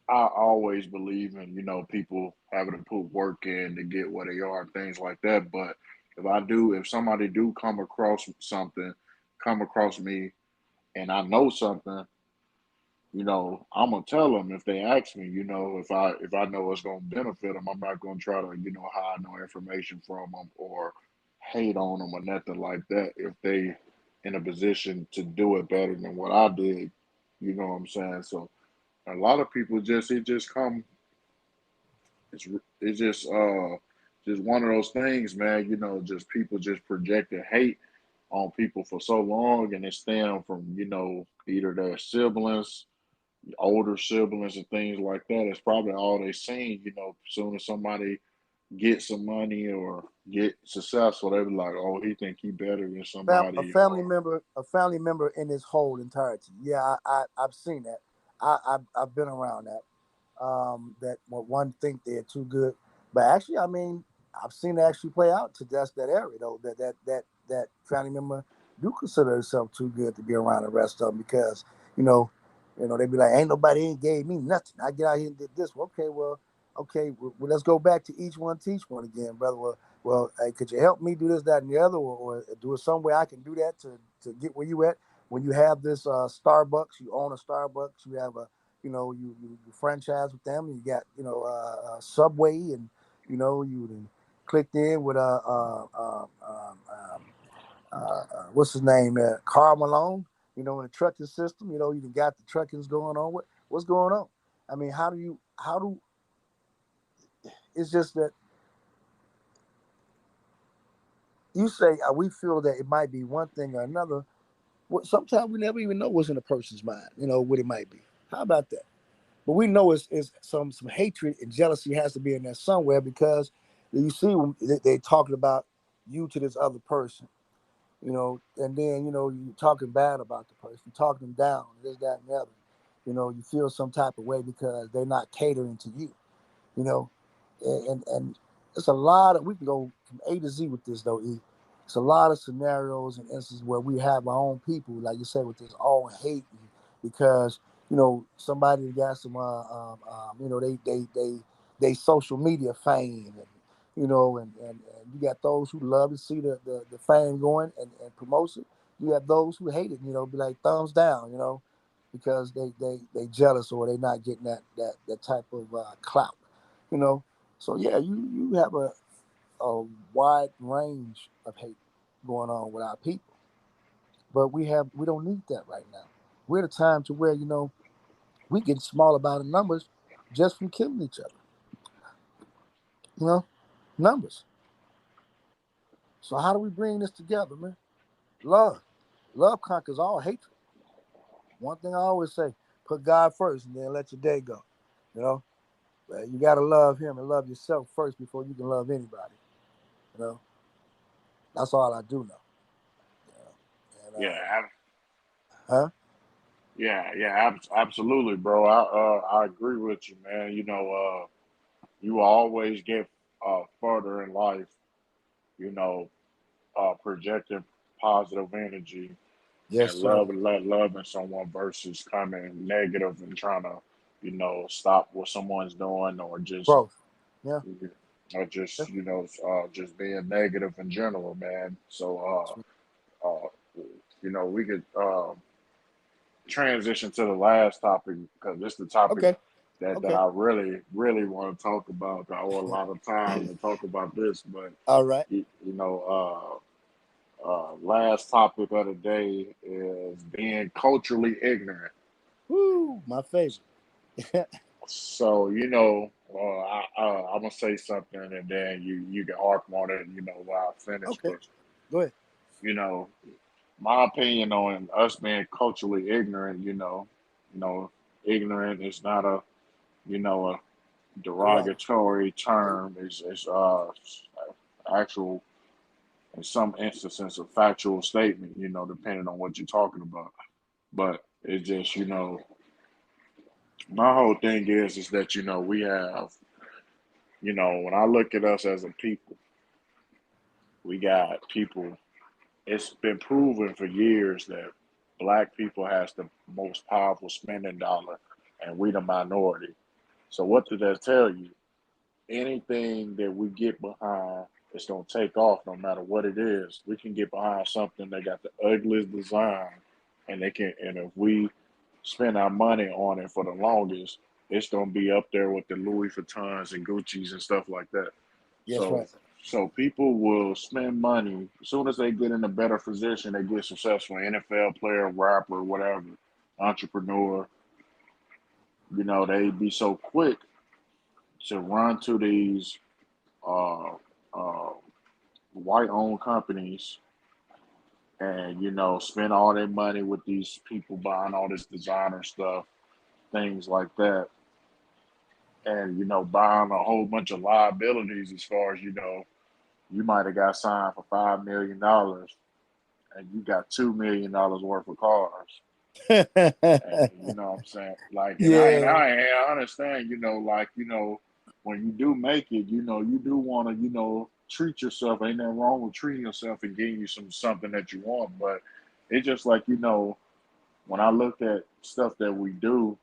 S1: I always believe in people having to put work in to get where they are and things like that. But if somebody do come across me, and I know something, I'm gonna tell them if they ask me. If I know it's gonna benefit them, I'm not gonna try to hide no information from them or hate on them or nothing like that. If they in a position to do it better than what I did, you know what I'm saying. So a lot of people just come. It's just one of those things, man. Just people just projecting hate on people for so long, and it stem from either their siblings, older siblings, and things like that. It's probably all they seen. As soon as somebody get some money or get successful, they be like, "Oh, he think he better than
S2: A
S1: somebody,"
S2: family
S1: or
S2: member. A family member in its whole entirety. Yeah. I've seen that. I've been around that. That one think they're too good, but actually, I mean, I've seen it actually play out to just that area though. That family member do consider herself too good to be around the rest of them because you know, they be like, ain't nobody ain't gave me nothing. I get out here and did this. Well, okay, well, let's go back to each one teach one again, brother. Well, well, hey, could you help me do this, that, and the other, or do it some way I can do that to get where you at? When you have this Starbucks, you own a Starbucks, you have a, you franchise with them, and you got, Subway, and, you clicked in with what's his name, Carl Malone, in the trucking system, you done got the truckings going on. What's going on? I mean, it's just that you say we feel that it might be one thing or another. Sometimes we never even know what's in a person's mind, what it might be. How about that? But we know it's some hatred and jealousy has to be in there somewhere, because you see when they talking about you to this other person, and then you talking bad about the person, talking them down, this, that, and the other. You feel some type of way because they're not catering to you. you know, and it's a lot of, we can go from A to Z with this though. It's a lot of scenarios and instances where we have our own people, like you say, with this all hate, because somebody got some, they social media fame, and and you got those who love to see the fame going and promotes it. You have those who hate it, be like thumbs down, because they jealous, or they not getting that type of clout, you know. So yeah, you have a wide range of hate going on with our people, but we don't need that right now. We're at a time to where we get smaller by the numbers just from killing each other, you know, numbers. So how do we bring this together, man? Love, love conquers all hatred. One thing I always say: put God first, and then let your day go. You know, you gotta love Him and love yourself first before you can love anybody. You know, that's all I do know. You know? And
S1: Yeah,
S2: huh?
S1: yeah, absolutely, bro. I agree with you, man. You will always get further in life, you know, projecting positive energy
S2: Yes,
S1: and
S2: sir.
S1: loving someone versus coming negative and trying to, stop what someone's doing,
S2: Growth. Yeah. Yeah.
S1: just being negative in general, man. So we could transition to the last topic, because this is the topic
S2: Okay.
S1: that
S2: Okay.
S1: I really, really want to talk about. I owe a lot of time to talk about this, but
S2: All right.
S1: last topic of the day is being culturally ignorant.
S2: Woo, my favorite.
S1: So, I'm gonna say something, and then you can harp on it, while I finish.
S2: Okay.
S1: But
S2: Go ahead.
S1: you know, my opinion on us being culturally ignorant, you know, ignorant is not a
S2: Derogatory.
S1: derogatory term. Is actual, in some instances, a factual statement. Depending on what you're talking about. But it's just, my whole thing is that we have, when I look at us as a people, we got people. It's been proven for years that black people has the most powerful spending dollar, and we the minority. So what did that tell you? Anything that we get behind, it's gonna take off no matter what it is. We can get behind something that got the ugliest design, and if we spend our money on it for the longest, it's gonna be up there with the Louis Vuittons and Gucci's and stuff like that.
S2: Yes,
S1: So
S2: right.
S1: so people will spend money as soon as they get in a better position, they get successful, NFL player, rapper, whatever, entrepreneur, they be so quick to run to these uh, uh, white owned companies and spend all their money with these people buying all this designer stuff, things like that, and buying a whole bunch of liabilities, as far as you might have got signed for $5 million and you got $2 million worth of cars. And you know what I'm saying? Like, and I and
S2: Yeah.
S1: I, and I understand, when you do make it, you do want to, treat yourself. Ain't nothing wrong with treating yourself and getting you something that you want. But it's just like, when I look at stuff that we do,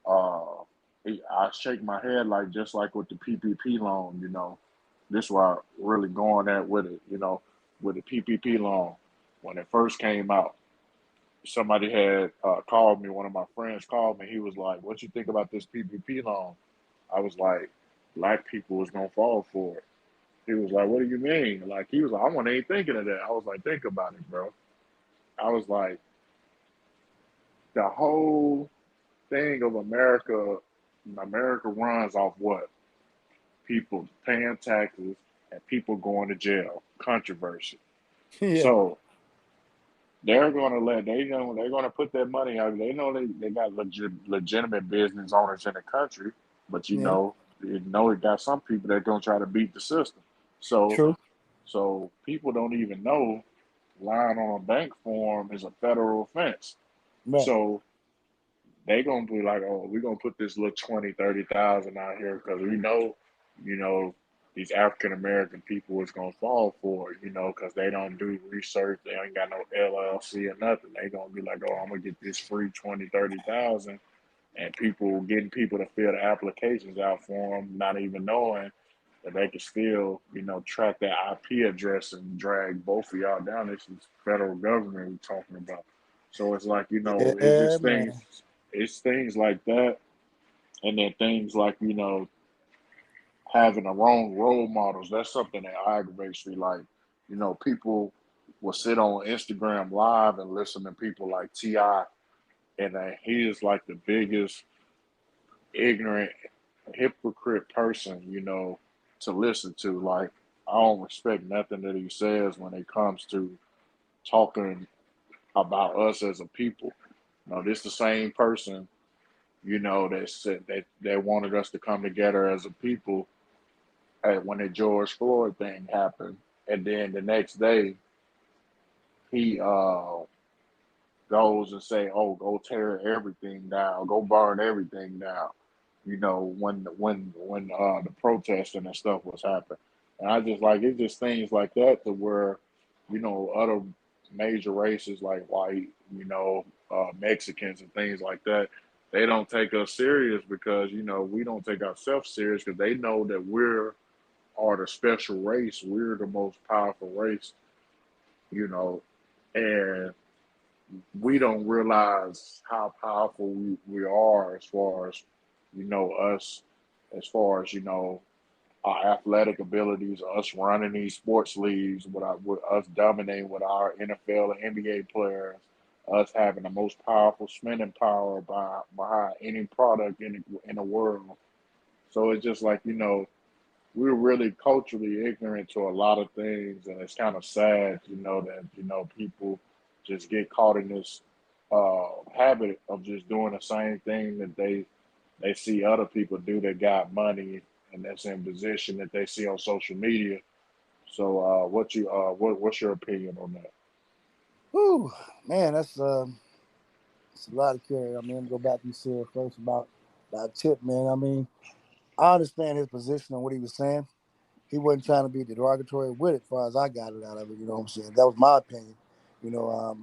S1: I shake my head, like, just like with the PPP loan, this why I really going at with it, with the PPP loan. When it first came out, somebody had called me. One of my friends called me. He was like, "What you think about this PPP loan?" I was like, "Black people was gonna fall for it." He was like, "What do you mean?" Like he was like, "I wasn't even thinking of that." I was like, "Think about it, bro." I was like, the whole thing of America runs off what? People paying taxes and people going to jail. Controversy.
S2: Yeah,
S1: So they're gonna let they know they're gonna put that money out. They know they got legitimate business owners in the country, but
S2: yeah,
S1: it got some people that gonna try to beat the system. So
S2: true.
S1: so people don't even know lying on a bank form is a federal offense.
S2: Right.
S1: So they gonna be like, oh, we're gonna put this little 20, 30,000 out here because we know, you know, these African American people is gonna fall for it, because they don't do research, they ain't got no LLC or nothing. They gonna be like, oh, I'm gonna get this free 20, 30,000, and people getting people to fill the applications out for them, not even knowing that they can still, track that IP address and drag both of y'all down. This is federal government we're talking about. So it's like,
S2: Yeah, man.
S1: it's things like that, and then things like, having the wrong role models. That's something that aggravates me. Like, people will sit on Instagram live and listen to people like Ti, and he is like the biggest ignorant hypocrite person, to listen to. Like, I don't respect nothing that he says when it comes to talking about us as a people. This the same person, that said that wanted us to come together as a people when the George Floyd thing happened. And then the next day he goes and say, "Oh, go tear everything down, go burn everything down." When the protesting and stuff was happening, and I just like it's just things like that to where, other major races like white, Mexicans and things like that, they don't take us serious because we don't take ourselves serious because they know that we're are the special race, we're the most powerful race, you know, and we don't realize how powerful we are as far as us, as far as our athletic abilities, us running these sports leagues, with us dominating with our NFL and NBA players, us having the most powerful spending power behind any product in the world. So it's just like we're really culturally ignorant to a lot of things, and it's kind of sad, that people just get caught in this habit of just doing the same thing that they see other people do that got money and that's in position that they see on social media. So, what's your opinion on that?
S2: Whew, man, that's a lot of carry. I mean, go back you said first about Tip, man. I mean, I understand his position on what he was saying. He wasn't trying to be derogatory with it, as far as I got it out of it. You know what I'm saying? That was my opinion. You know,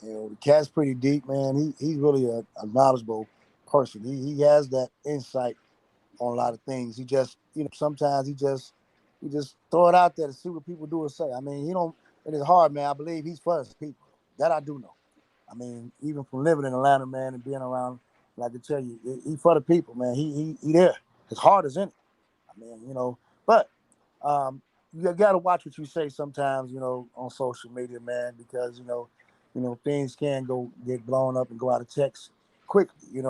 S2: the cat's pretty deep, man. He's really a knowledgeable person. He has that insight on a lot of things. He just, sometimes he just throw it out there to see what people do and say. I mean, he don't. It is hard, man. I believe he's for his people. That I do know. I mean, even from living in Atlanta, man, and being around, like I can tell you, he for the people, man. He there. His heart is in it. I mean, but um, you got to watch what you say sometimes, on social media, man, because things can go get blown up and go out of text quickly.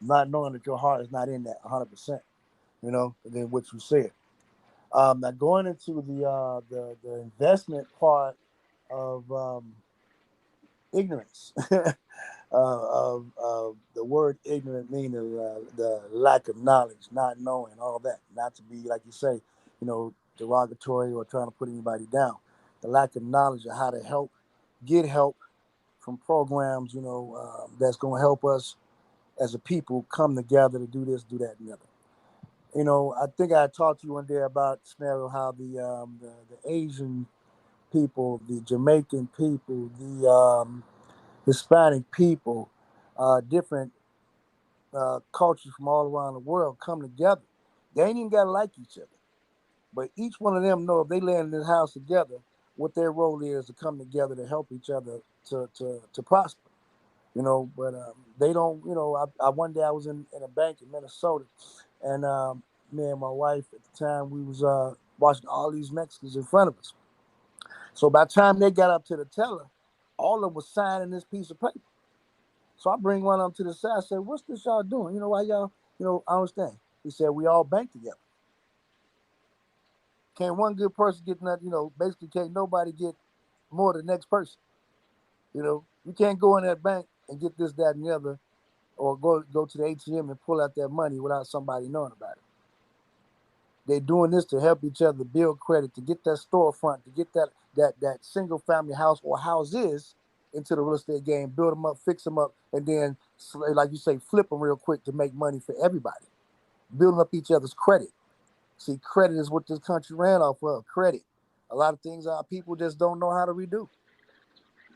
S2: Not knowing that your heart is not in that 100%. Than what you said. Now going into the investment part of ignorance. Of the word ignorant meaning the lack of knowledge, not knowing all that, not to be like you say, derogatory or trying to put anybody down. The lack of knowledge of how to get help from programs, that's going to help us as a people come together to do this, do that, and the other. I think I talked to you one day about scenario how the Asian people, the Jamaican people, the Hispanic people, different cultures from all around the world come together. They ain't even got to like each other. But each one of them know if they land in this house together, what their role is to come together to help each other to prosper. But they don't. I one day I was in a bank in Minnesota, and me and my wife at the time we was watching all these Mexicans in front of us. So by the time they got up to the teller, all of them was signing this piece of paper. So I bring one of them to the side. I said, "What's this y'all doing? Why y'all? I understand." He said, "We all bank together. Can't one good person get nothing? Basically can't nobody get more than the next person. You can't go in that bank and get this, that, and the other, or go to the ATM and pull out that money without somebody knowing about it. They're doing this to help each other build credit, to get that storefront, to get that single family house or houses into the real estate game, build them up, fix them up, and then, like you say, flip them real quick to make money for everybody. Building up each other's credit. See, credit is what this country ran off of. Credit. A lot of things our people just don't know how to redo.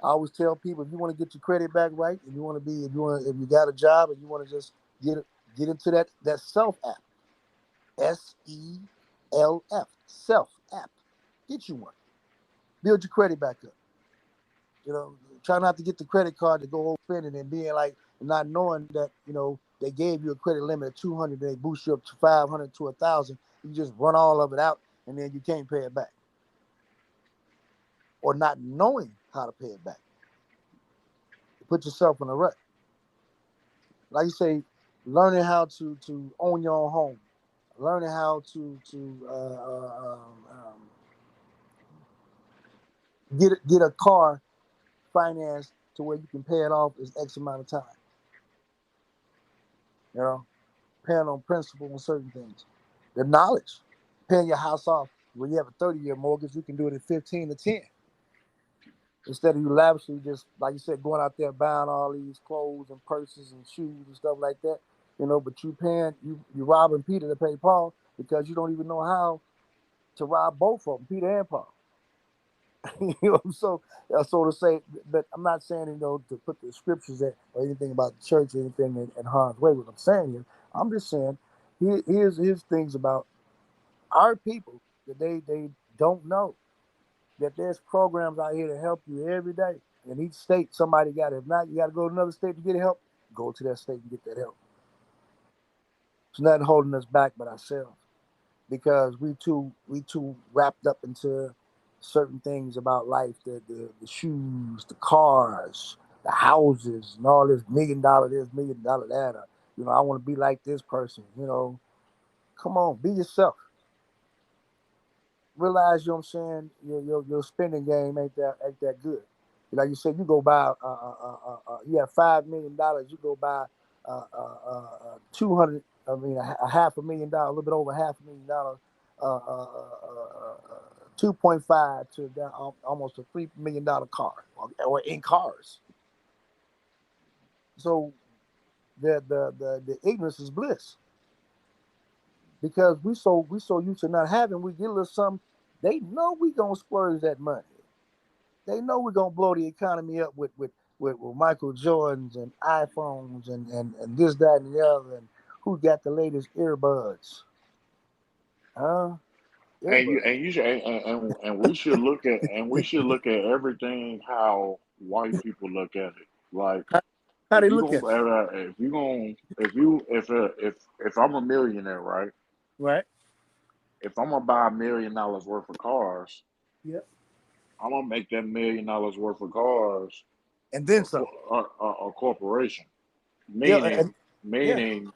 S2: I always tell people, if you want to get your credit back right, if you got a job and you want to just get into that self app, SELF, self app, get you one. Build your credit back up. Try not to get the credit card to go spending and being like not knowing that they gave you a credit limit of 200, they boost you up to 500 to 1,000. You just run all of it out and then you can't pay it back, or not knowing how to pay it back. You put yourself in a rut. Like you say, learning how to own your own home, learning how to get a car financed to where you can pay it off is X amount of time. Paying on principal on certain things. The knowledge, paying your house off when you have a 30-year mortgage, you can do it in 15 to 10. Instead of you lavishly just, like you said, going out there buying all these clothes and purses and shoes and stuff like that, but you robbing Peter to pay Paul because you don't even know how to rob both of them, Peter and Paul. So to say, but I'm not saying, to put the scriptures or anything about the church or anything in harm's way. What I'm saying here, I'm just saying, here's things about our people that they don't know, that there's programs out here to help you every day. In each state, somebody got it. If not, you got to go to another state to get help. Go to that state and get that help. There's nothing holding us back but ourselves, because we too wrapped up into certain things about life, the shoes, the cars, the houses, and all this $1 million this, $1 million that. I want to be like this person. Come on, be yourself. Realize, what I'm saying, your spending game ain't that good. Like you said, you go buy you have $5 million, you go buy 200. I mean, a $500,000, a little bit over $500,000, 2.5 to almost a $3 million car, or in cars. So the ignorance is bliss, because we so used to not having. We get a little something. They know we gonna splurge that money. They know we're gonna blow the economy up with Michael Jordans and iPhones and this, that, and the other, and who got the latest earbuds? Huh?
S1: And you
S2: Earbuds.
S1: and you should and we should look at everything how white people look at it. Like,
S2: How they look at it?
S1: if I'm a millionaire, right?
S2: Right.
S1: If I'm gonna buy $1 million worth of cars,
S2: Yep.
S1: I'm gonna make that $1 million worth of cars
S2: And then some.
S1: a corporation.
S2: Yeah.
S1: Meaning,
S2: Yeah.
S1: meaning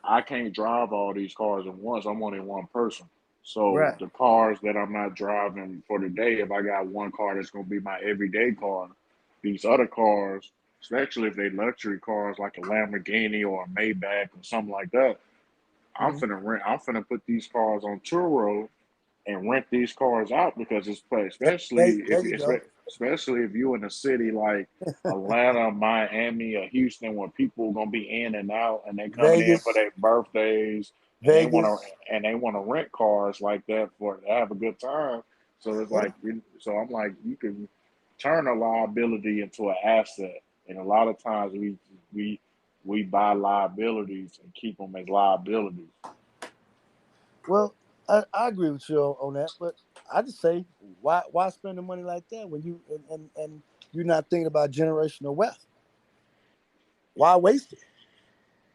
S1: I can't drive all these cars at once. I'm only one person. So
S2: Right.
S1: the cars that I'm not driving for the day, if I got one car that's gonna be my everyday car, these other cars, especially if they luxury cars like a Lamborghini or a Maybach or something like that, I'm
S2: Mhm.
S1: finna rent. I'm finna put these cars on Turo and rent these cars out, because it's play,
S2: There you go.
S1: especially if you in a city like Atlanta, Miami, or Houston, where people are gonna be in and out, and they coming in for
S2: Vegas.
S1: their birthdays, and
S2: Vegas.
S1: they want to rent cars like that for to have a good time. So it's
S2: Yeah.
S1: like, so I'm like, you can turn a liability into an asset, and a lot of times we we buy liabilities and keep them as liabilities.
S2: Well, I agree with you on that, but I just say why spend the money like that when you and you're not thinking about generational wealth? Why waste it?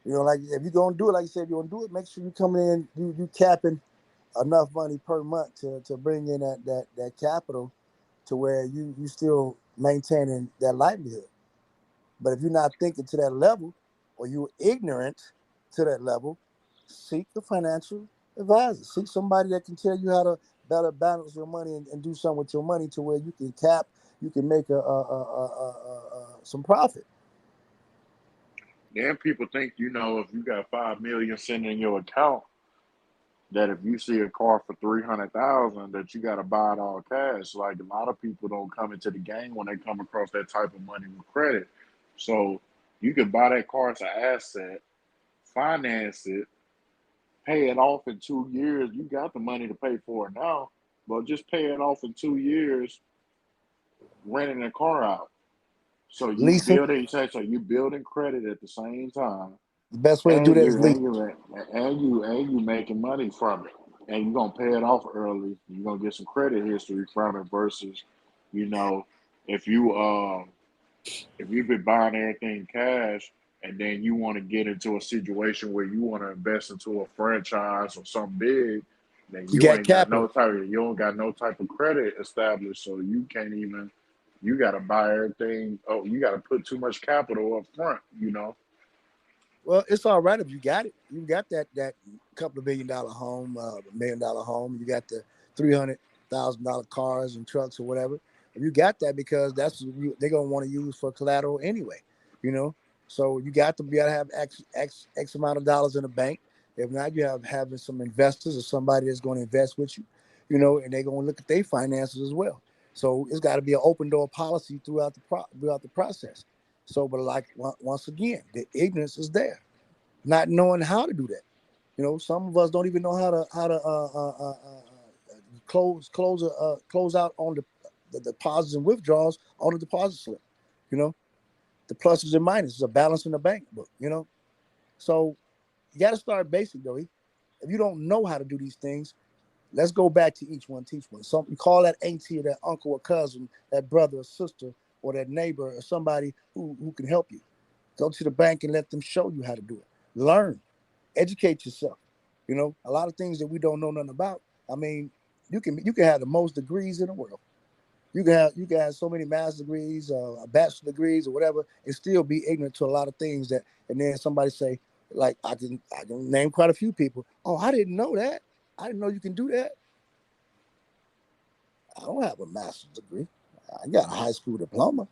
S2: Like if you're gonna do it, like you said, if you're gonna do it, make sure you come in, you capping enough money per month to bring in that capital to where you still maintaining that livelihood. But if you're not thinking to that level, or you're ignorant to that level, seek a financial advisor. Seek somebody that can tell you how to better balance your money and do something with your money to where you can you can make some profit.
S1: Then people think, if you got 5 million sitting in your account, that if you see a car for 300,000, that you got to buy it all cash. Like a lot of people don't come into the game when they come across that type of money with credit. So you can buy that car as an asset, finance it, pay it off in 2 years. You got the money to pay for it now, but just pay it off in 2 years, renting a car out. So you
S2: Leasing,
S1: you building credit at the same time,
S2: the best way to do
S1: and
S2: that is
S1: you
S2: lease.
S1: and you and you making money from it, and you're gonna pay it off early. You're gonna get some credit history from it versus, you know, if you if you've been buying everything cash and then you want to get into a situation where you want to invest into a franchise or something big, then
S2: You got capital.
S1: you don't got no type of credit established, so you can't even. You got to buy everything. Oh, you got to put too much capital up front.
S2: Well, it's all right if you got it. You got that couple of $1 million home, $1 million home. You got the $300,000 cars and trucks or whatever. You got that because they're gonna want to use for collateral anyway. You know, so you got to be able to have X amount of dollars in the bank. If not, you have having some investors or somebody that's going to invest with you. And they're going to look at their finances as well. So it's got to be an open door policy throughout the process. So, but like once again, the ignorance is there, not knowing how to do that. Some of us don't even know how to close out on the deposits and withdrawals on the deposit slip. You know, the pluses and minuses, a balance in the bank book. So you got to start basic though. If you don't know how to do these things, let's go back to each one, teach one. Something call that auntie or that uncle or cousin, that brother or sister, or that neighbor or somebody who can help you. Go to the bank and let them show you how to do it. Learn, educate yourself. A lot of things that we don't know nothing about. I mean, you can have the most degrees in the world. You can have so many master's degrees, bachelor degrees, or whatever, and still be ignorant to a lot of things that. And then somebody say, like I can name quite a few people. Oh, I didn't know that. I didn't know you can do that. I don't have a master's degree. I got a high school diploma.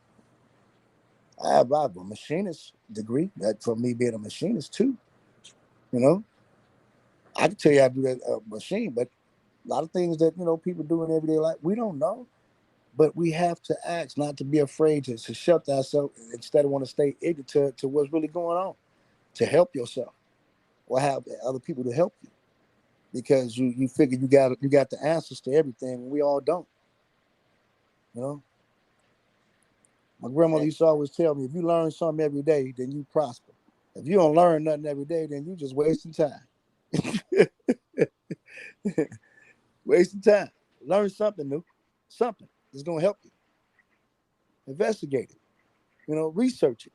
S2: I have a machinist degree. That for me being a machinist too. You know, I can tell you how to do that machine, but a lot of things that people do in everyday life, we don't know. But we have to ask, not to be afraid to shut ourselves instead of want to stay ignorant to what's really going on, to help yourself or have other people to help you because you figure you got the answers to everything and we all don't. You know, my grandmother used to always tell me, if you learn something every day, then you prosper. If you don't learn nothing every day, then you just wasting time. Wasting time. Learn something new, something that's gonna help you. Investigate it. Research it.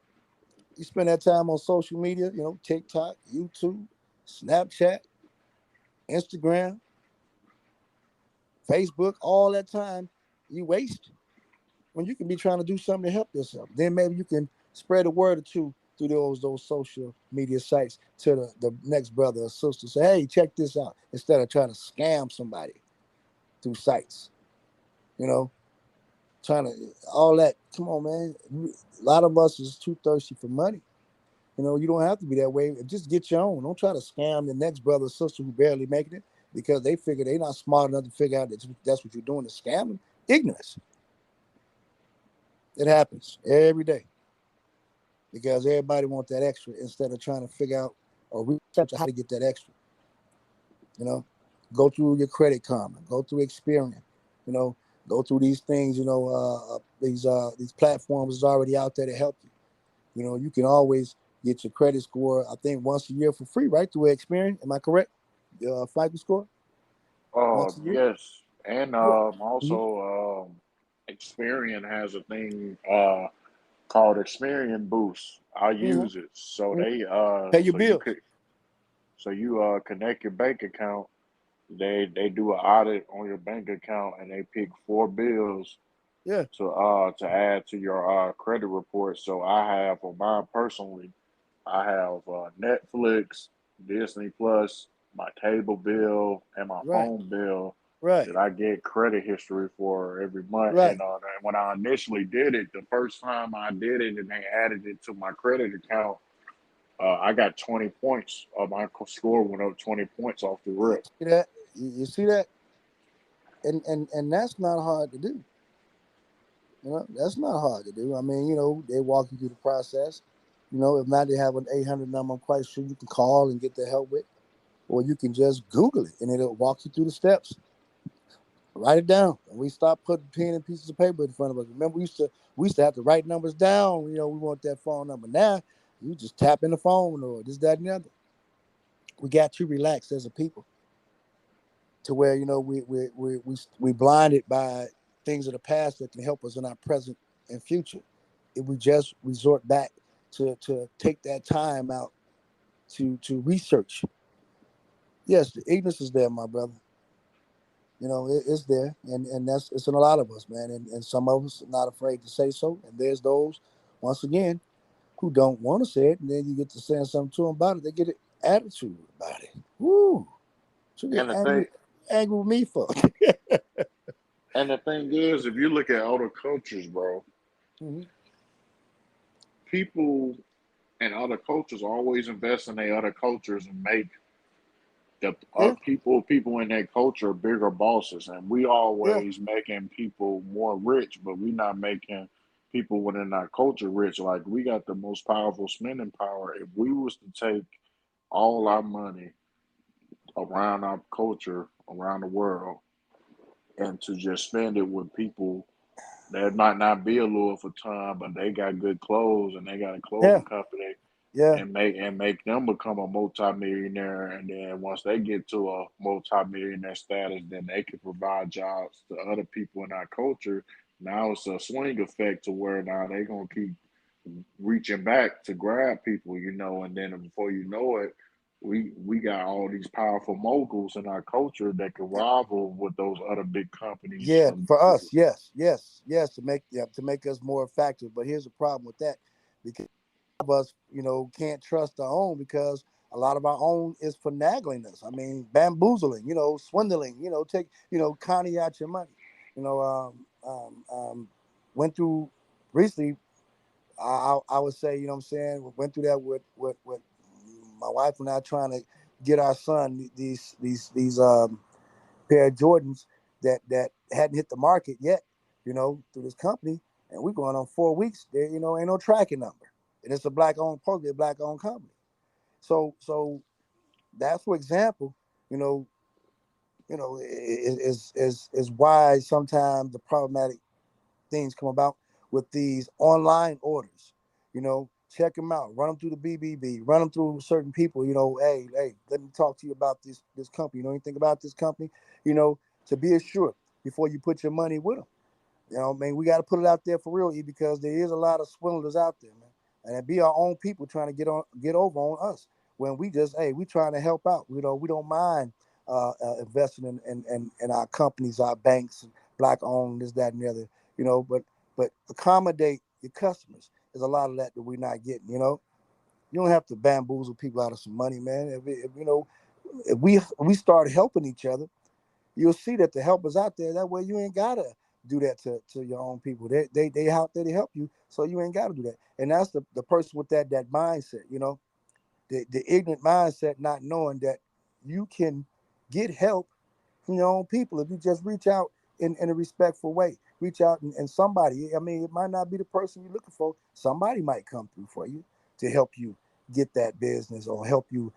S2: You spend that time on social media, TikTok, YouTube, Snapchat, Instagram, Facebook, all that time you waste when you can be trying to do something to help yourself. Then maybe you can spread a word or two through those social media sites to the next brother or sister. Say, hey, check this out, instead of trying to scam somebody through sites. You know, trying to all that. Come on, man. A lot of us is too thirsty for money. You don't have to be that way. Just get your own. Don't try to scam the next brother or sister who barely making it because they figure they're not smart enough to figure out that that's what you're doing to scam them. Ignorance. It happens every day because everybody wants that extra instead of trying to figure out or research how to get that extra. You know, go through your Credit Karma, go through Experian. You know, go through these things. These platforms is already out there to help you. You can always get your credit score, I think, once a year for free, right? Through Experian. Am I correct? FICO score? once a year.
S1: Yes, and
S2: Yeah.
S1: also Experian has a thing called Experian Boost. I
S2: Mm-hmm.
S1: use it. So
S2: Mm-hmm.
S1: they
S2: Pay your
S1: so you
S2: bills.
S1: could so you connect your bank account. They do an audit on your bank account and they pick four bills
S2: Yeah.
S1: to add to your credit report. So I have for mine personally, I have Netflix, Disney Plus, my cable bill, and my
S2: Right.
S1: phone bill
S2: Right.
S1: that I get credit history for every month.
S2: Right.
S1: And when I initially did it, the first time I did it and they added it to my credit account, I got 20 points. My score went up 20 points off the
S2: You
S1: rip.
S2: see that? You see that? And that's not hard to do. That's not hard to do. I mean, they walk you through the process. If not, they have an 800 number. I'm quite sure you can call and get the help with, or you can just Google it and it'll walk you through the steps. Write it down. And we stopped putting pen and pieces of paper in front of us. Remember, we used to have to write numbers down. We want that phone number. Now you just tap in the phone or this, that, and the other. We got too relaxed as a people to where we blinded by things of the past that can help us in our present and future. If we just resort back to take that time out to research. Yes, the ignorance is there, my brother. It's there, and that's it's in a lot of us, man. And some of us are not afraid to say so. And there's those, once again, who don't want to say it, and then you get to saying something to them about it, they get an attitude about it. Woo! What you get
S1: And the thing
S2: angry with me for?
S1: and the thing is, if you look at other cultures, bro,
S2: Hmm.
S1: people in other cultures always invest in their other cultures and make the
S2: Yeah,
S1: people in that culture bigger bosses, and we
S2: yeah,
S1: always making people more rich, but we not making people within our culture rich. Like we got the most powerful spending power. If we was to take all our money around our culture, around the world, and to just spend it with people that might not be a Louis Vuitton, but they got good clothes and they got a
S2: yeah,
S1: clothing company
S2: yeah,
S1: and make them become a multimillionaire, and then once they get to a multimillionaire status, then they can provide jobs to other people in our culture. Now it's a swing effect to where now they're gonna keep reaching back to grab people, and then before you know it, we got all these powerful moguls in our culture that can rival with those other big companies
S2: yeah.
S1: from.
S2: For us, yes, yes, yes, to make us more effective. But here's the problem with that, because of us, can't trust our own because a lot of our own is finagling us. I mean, bamboozling, swindling, conning out your money. You know, went through recently. I would say, what I'm saying, went through that with my wife and I trying to get our son these pair of Jordans that hadn't hit the market yet, through this company, and we're going on 4 weeks. There, ain't no tracking number, and it's a black owned, probably a black owned company. So that's for example, you know, is why sometimes the problematic things come about with these online orders. Check them out, run them through the BBB, run them through certain people. Hey, let me talk to you about this company. You know anything about this company? You know, to be assured before you put your money with them. We got to put it out there for real, E, because there is a lot of swindlers out there, man, and it be our own people trying to get over on us when we just, hey, we trying to help out. We don't mind investing in our companies, our banks, black owned, this, that, and the other. But accommodate your customers. There's a lot of that we're not getting. You don't have to bamboozle people out of some money, man. If we start helping each other, you'll see that the help is out there. That way you ain't gotta do that to your own people. They out there to help you, so you ain't gotta do that. And that's the person with that mindset, the ignorant mindset, not knowing that you can get help from your own people if you just reach out in a respectful way. Reach out and somebody, I mean, it might not be the person you're looking for. Somebody might come through for you to help you get that business or help you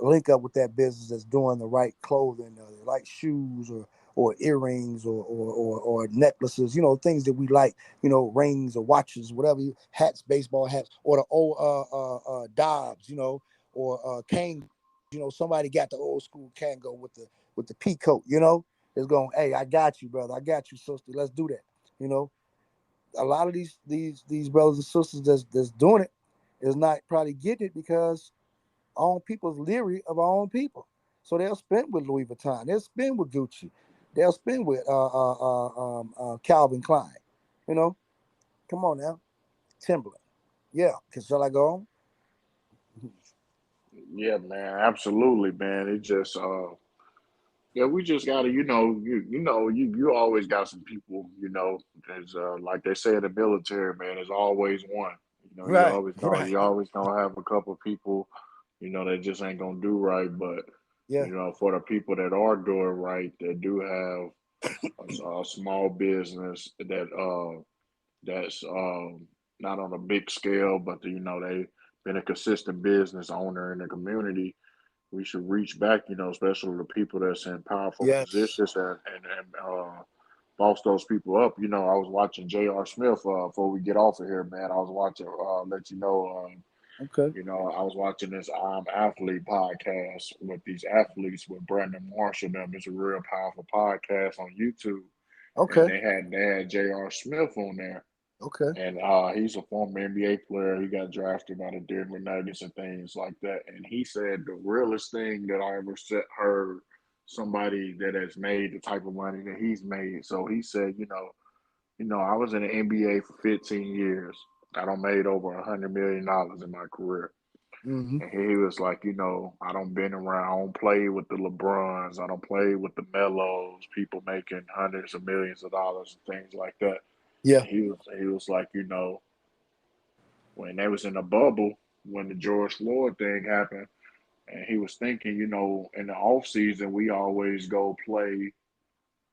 S2: link up with that business that's doing the right clothing, like shoes or earrings or necklaces, things that we like, rings or watches, whatever, hats, baseball hats, or the old Dobbs, or Kane. Somebody got the old school Kango with with the pea coat, is going, hey, I got you, brother. I got you, sister. Let's do that. You know, a lot of these brothers and sisters that's doing it is not probably getting it because our own people's leery of our own people. So they'll spend with Louis Vuitton. They'll spend with Gucci. They'll spend with Calvin Klein. You know, come on now, Timberland. Yeah, shall I go on?
S1: Yeah, man, absolutely, man. It just yeah, we just gotta, you always got some people, there's like they say in the military, man, there's always one.
S2: Right, right.
S1: You always gonna have a couple of people, that just ain't gonna do right. But,
S2: Yeah.
S1: for the people that are doing right, that do have a small business that's not on a big scale, but they been a consistent business owner in the community. We should reach back, especially the people that's in powerful
S2: Yes.
S1: positions and boss those people up. I was watching J.R. Smith before we get off of here, man. I was watching, let you know,
S2: Okay.
S1: I was watching this I'm Athlete podcast with these athletes with Brandon Marshall. Them, it's a real powerful podcast on YouTube, and
S2: Okay.
S1: they had J.R. Smith on there,
S2: Okay.
S1: and he's a former NBA player. He got drafted by the Denver Nuggets and things like that. And he said the realest thing that I ever heard somebody that has made the type of money that he's made. So he said, I was in the NBA for 15 years. I don't made over $100 million in my career.
S2: Mm-hmm.
S1: And he was like, I don't been around. I don't play with the LeBrons. I don't play with the Melos. People making hundreds of millions of dollars and things like that.
S2: Yeah.
S1: And he was like, when they was in the bubble, when the George Floyd thing happened, and he was thinking, in the off season we always go play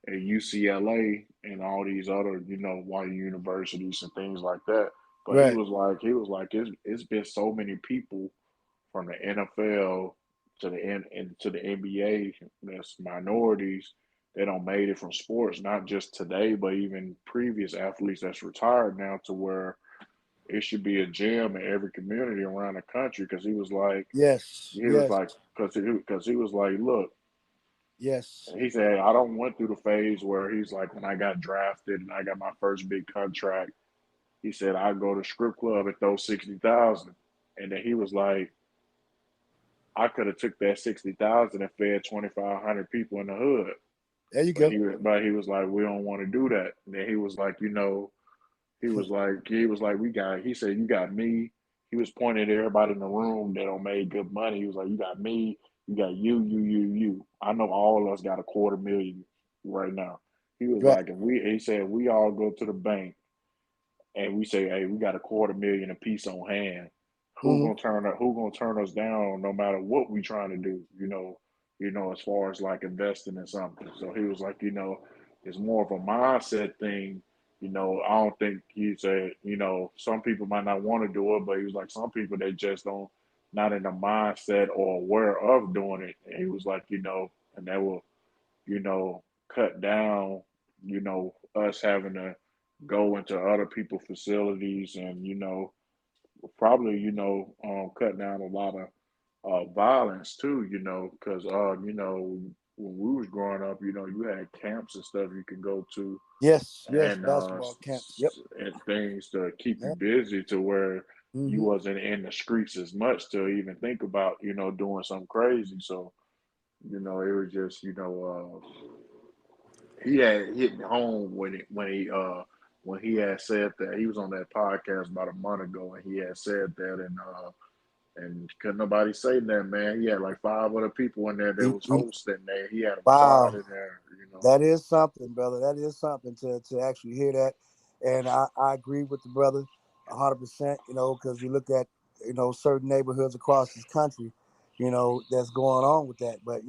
S1: at UCLA and all these other, white universities and things like that. But
S2: Right.
S1: it's been so many people from the NFL to the NBA that's minorities that don't made it from sports, not just today, but even previous athletes that's retired now, to where it should be a gym in every community around the country. Because
S2: Yes.
S1: he was
S2: Yes.
S1: like, because he was like, look,
S2: Yes.
S1: he said, I don't went through the phase where he's like, when I got drafted and I got my first big contract, he said I'd go to strip club and throw 60,000, and then he was like, I could have took that 60,000 and fed 2,500 people in the hood.
S2: There you
S1: But
S2: go.
S1: he was like, we don't want to do that. And then he was like, he said, you got me. He was pointing at everybody in the room that don't make good money. He was like, you got me, you got you. I know all of us got a 250,000 right now. He was
S2: Right.
S1: like, he said, we all go to the bank and we say, hey, we got a 250,000 apiece on hand.
S2: Mm-hmm.
S1: Who gonna turn us down no matter what we trying to do, as far as like investing in something. So he was like, it's more of a mindset thing. I don't think he said, some people might not want to do it, but he was like, some people they just don't not in the mindset or aware of doing it. And he was like, and that will, cut down, us having to go into other people's facilities and, probably, cut down a lot of violence too, because, when we was growing up, you had camps and stuff you could go to
S2: Yes. Yes.
S1: and
S2: Basketball camps. Yep.
S1: and things to keep you
S2: Yep.
S1: busy to where you
S2: Mm-hmm.
S1: wasn't in the streets as much to even think about, doing something crazy. So, it was just, he had hit home when he had said that he was on that podcast about a month ago, and he had said that, and couldn't nobody say that, man. He had like five other people in there that was hosting there. He had them quiet
S2: Wow.
S1: in there.
S2: That is something, brother. That is something to actually hear that. And I agree with the brother 100%, because you look at, certain neighborhoods across this country, that's going on with that. But,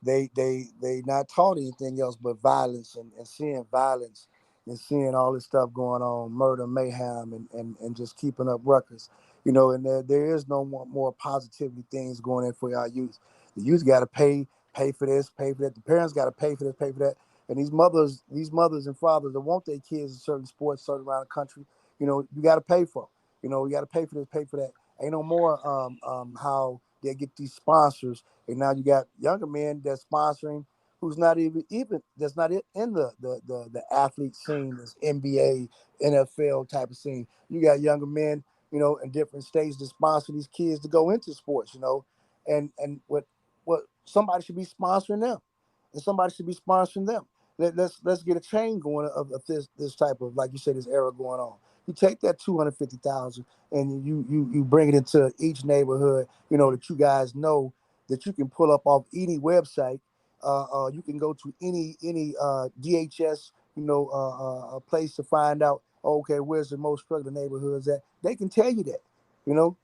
S2: they not taught anything else but violence and seeing violence and seeing all this stuff going on, murder, mayhem, and just keeping up records. And there is no more positivity things going in for our youth. The youth got to pay for this, pay for that. The parents got to pay for this, pay for that. And these mothers and fathers that want their kids in certain sports, certain around the country, you got to pay for. 'Em. You got to pay for this, pay for that. Ain't no more how they get these sponsors, and now you got younger men that's sponsoring. who's not even that's not in the athlete scene, this NBA, NFL type of scene. You got younger men, in different states to sponsor these kids to go into sports, and what somebody should be sponsoring them, and somebody should be sponsoring them. Let's get a chain going of this type of, like you said, this era going on. You take that 250,000 and you bring it into each neighborhood, that you guys know that you can pull up off any website. You can go to any DHS, place to find out. Okay, where's the most struggling neighborhoods at? They can tell you that. You know,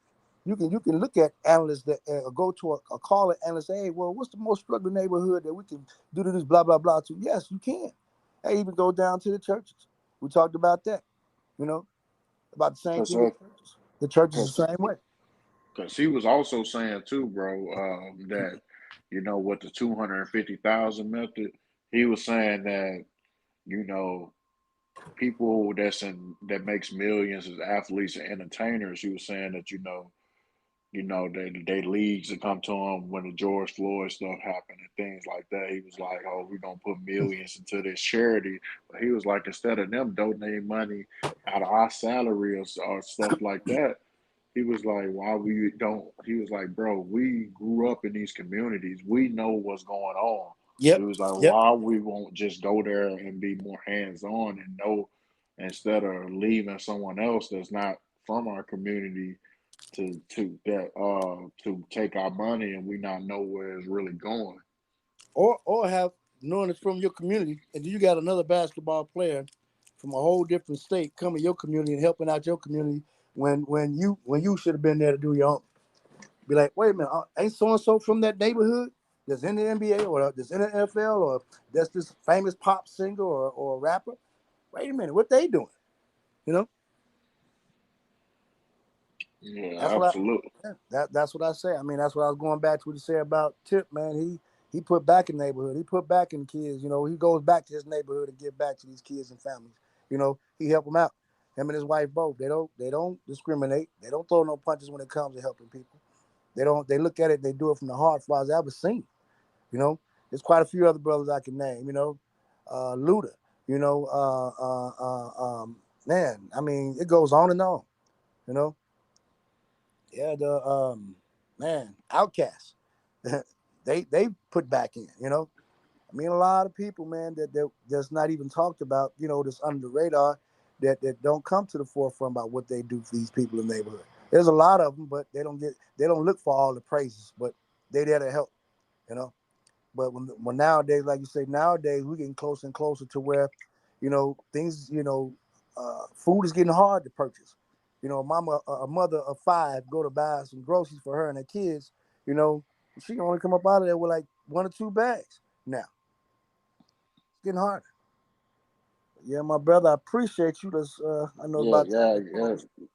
S2: you can look at analysts that go to a call an analyst. Say, hey, well, what's the most struggling neighborhood that we can do this blah blah blah to? Yes, you can. Hey, even go down to the churches. We talked about that. You know, about the same
S1: Cause,
S2: thing with churches. The churches
S1: cause,
S2: the same way.
S1: cause he was also saying too, bro, that with the 250,000 method, he was saying that you know people that makes millions as athletes and entertainers. He was saying that they leagues that come to him when the George Floyd stuff happened and things like that. He was like, "Oh, we're gonna put millions into this charity," but he was like, instead of them donating money out of our salary or stuff like that, he was like, "Why we don't?" He was like, "Bro, we grew up in these communities. We know what's going on." He
S2: Yep.
S1: was like,
S2: Yep.
S1: "Why we won't just go there and be more hands on and know instead of leaving someone else that's not from our community to take our money and we not know where it's really going."
S2: Or have knowing it's from your community, and you got another basketball player from a whole different state coming to your community and helping out your community when you should have been there to do your own. Be like, wait a minute, ain't so and so from that neighborhood that's in the NBA or that's in the NFL or that's this famous pop singer or rapper? Wait a minute, what they doing? You know,
S1: Yeah,
S2: that's what
S1: absolutely.
S2: that's what I say. I mean, that's what I was going back to what you said about Tip, man. He put back in the neighborhood. He put back in the kids. He goes back to his neighborhood and give back to these kids and families. He help them out. Him and his wife both. They don't discriminate. They don't throw no punches when it comes to helping people. They don't. They look at it. They do it from the heart. As far as I've ever seen. You know, there's quite a few other brothers I can name. Luda. You know, man. I mean, it goes on and on. You know, yeah. The man, Outcast. they put back in. I mean, a lot of people, man, that's not even talked about. That's under the radar, that don't come to the forefront about what they do for these people in the neighborhood. There's a lot of them, but they don't look for all the praises, but they there to help. You know. But when nowadays, like you say, nowadays we're getting closer and closer to where, things, food is getting hard to purchase. Mama, a mother of five, go to buy some groceries for her and her kids. You know, she can only come up out of there with like one or two bags. Now it's getting harder. Yeah, my brother, I appreciate you. I know
S1: Yeah,
S2: about time
S1: yeah,
S2: to
S1: yeah,
S2: close.
S1: yeah,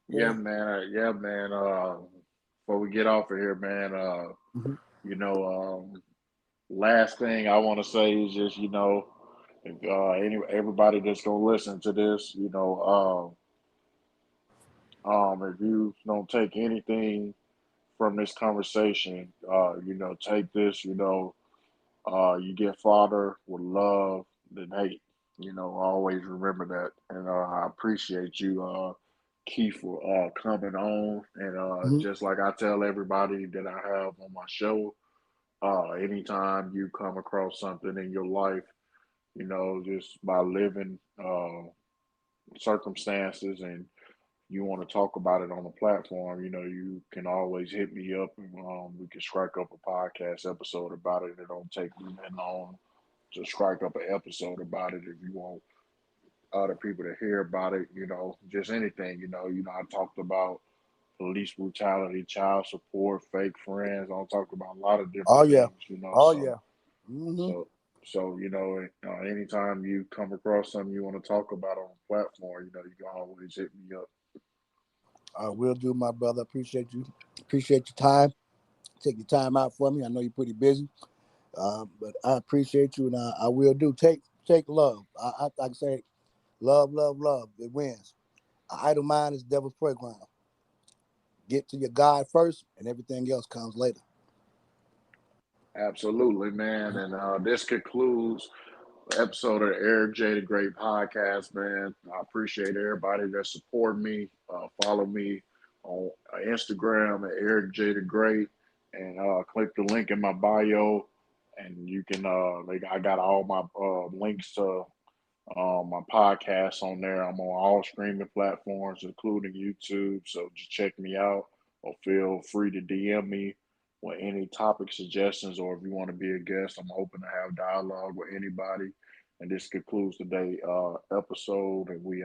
S2: Yeah.
S1: man. Yeah, man. Before we get off of here, man.
S2: Mhm.
S1: You know, last thing I want to say is just if everybody that's gonna listen to this, if you don't take anything from this conversation, take this, you get father with love than hate. Always remember that, and I appreciate you, Keith, for coming on. And
S2: Mhm.
S1: just like I tell everybody that I have on my show, anytime you come across something in your life, just by living circumstances and you want to talk about it on the platform, you can always hit me up and we can strike up a podcast episode about it. It don't take me that long to strike up an episode about it if you want other people to hear about it, just anything, I talked about police brutality, child support, fake friends. I talked about a lot of
S2: Oh
S1: different
S2: yeah.
S1: things,
S2: Oh yeah. Hmm.
S1: so anytime you come across something you want to talk about on the platform, you can always hit me up.
S2: I will do, my brother. Appreciate you. Appreciate your time. Take your time out for me. I know you're pretty busy. But I appreciate you, and I will do. Take love. I like I say, love, love, love. It wins. An idle mind is devil's playground. Get to your God first, and everything else comes later.
S1: Absolutely, man. And this concludes the episode of the Eric J. the Great podcast, man. I appreciate everybody that support me. Follow me on Instagram at Eric J. the Great, and click the link in my bio, and you can. I got all my links to my podcast on there. I'm on all streaming platforms, including YouTube. So just check me out, or feel free to DM me with any topic suggestions, or if you want to be a guest, I'm open to have dialogue with anybody. And this concludes today's episode, and we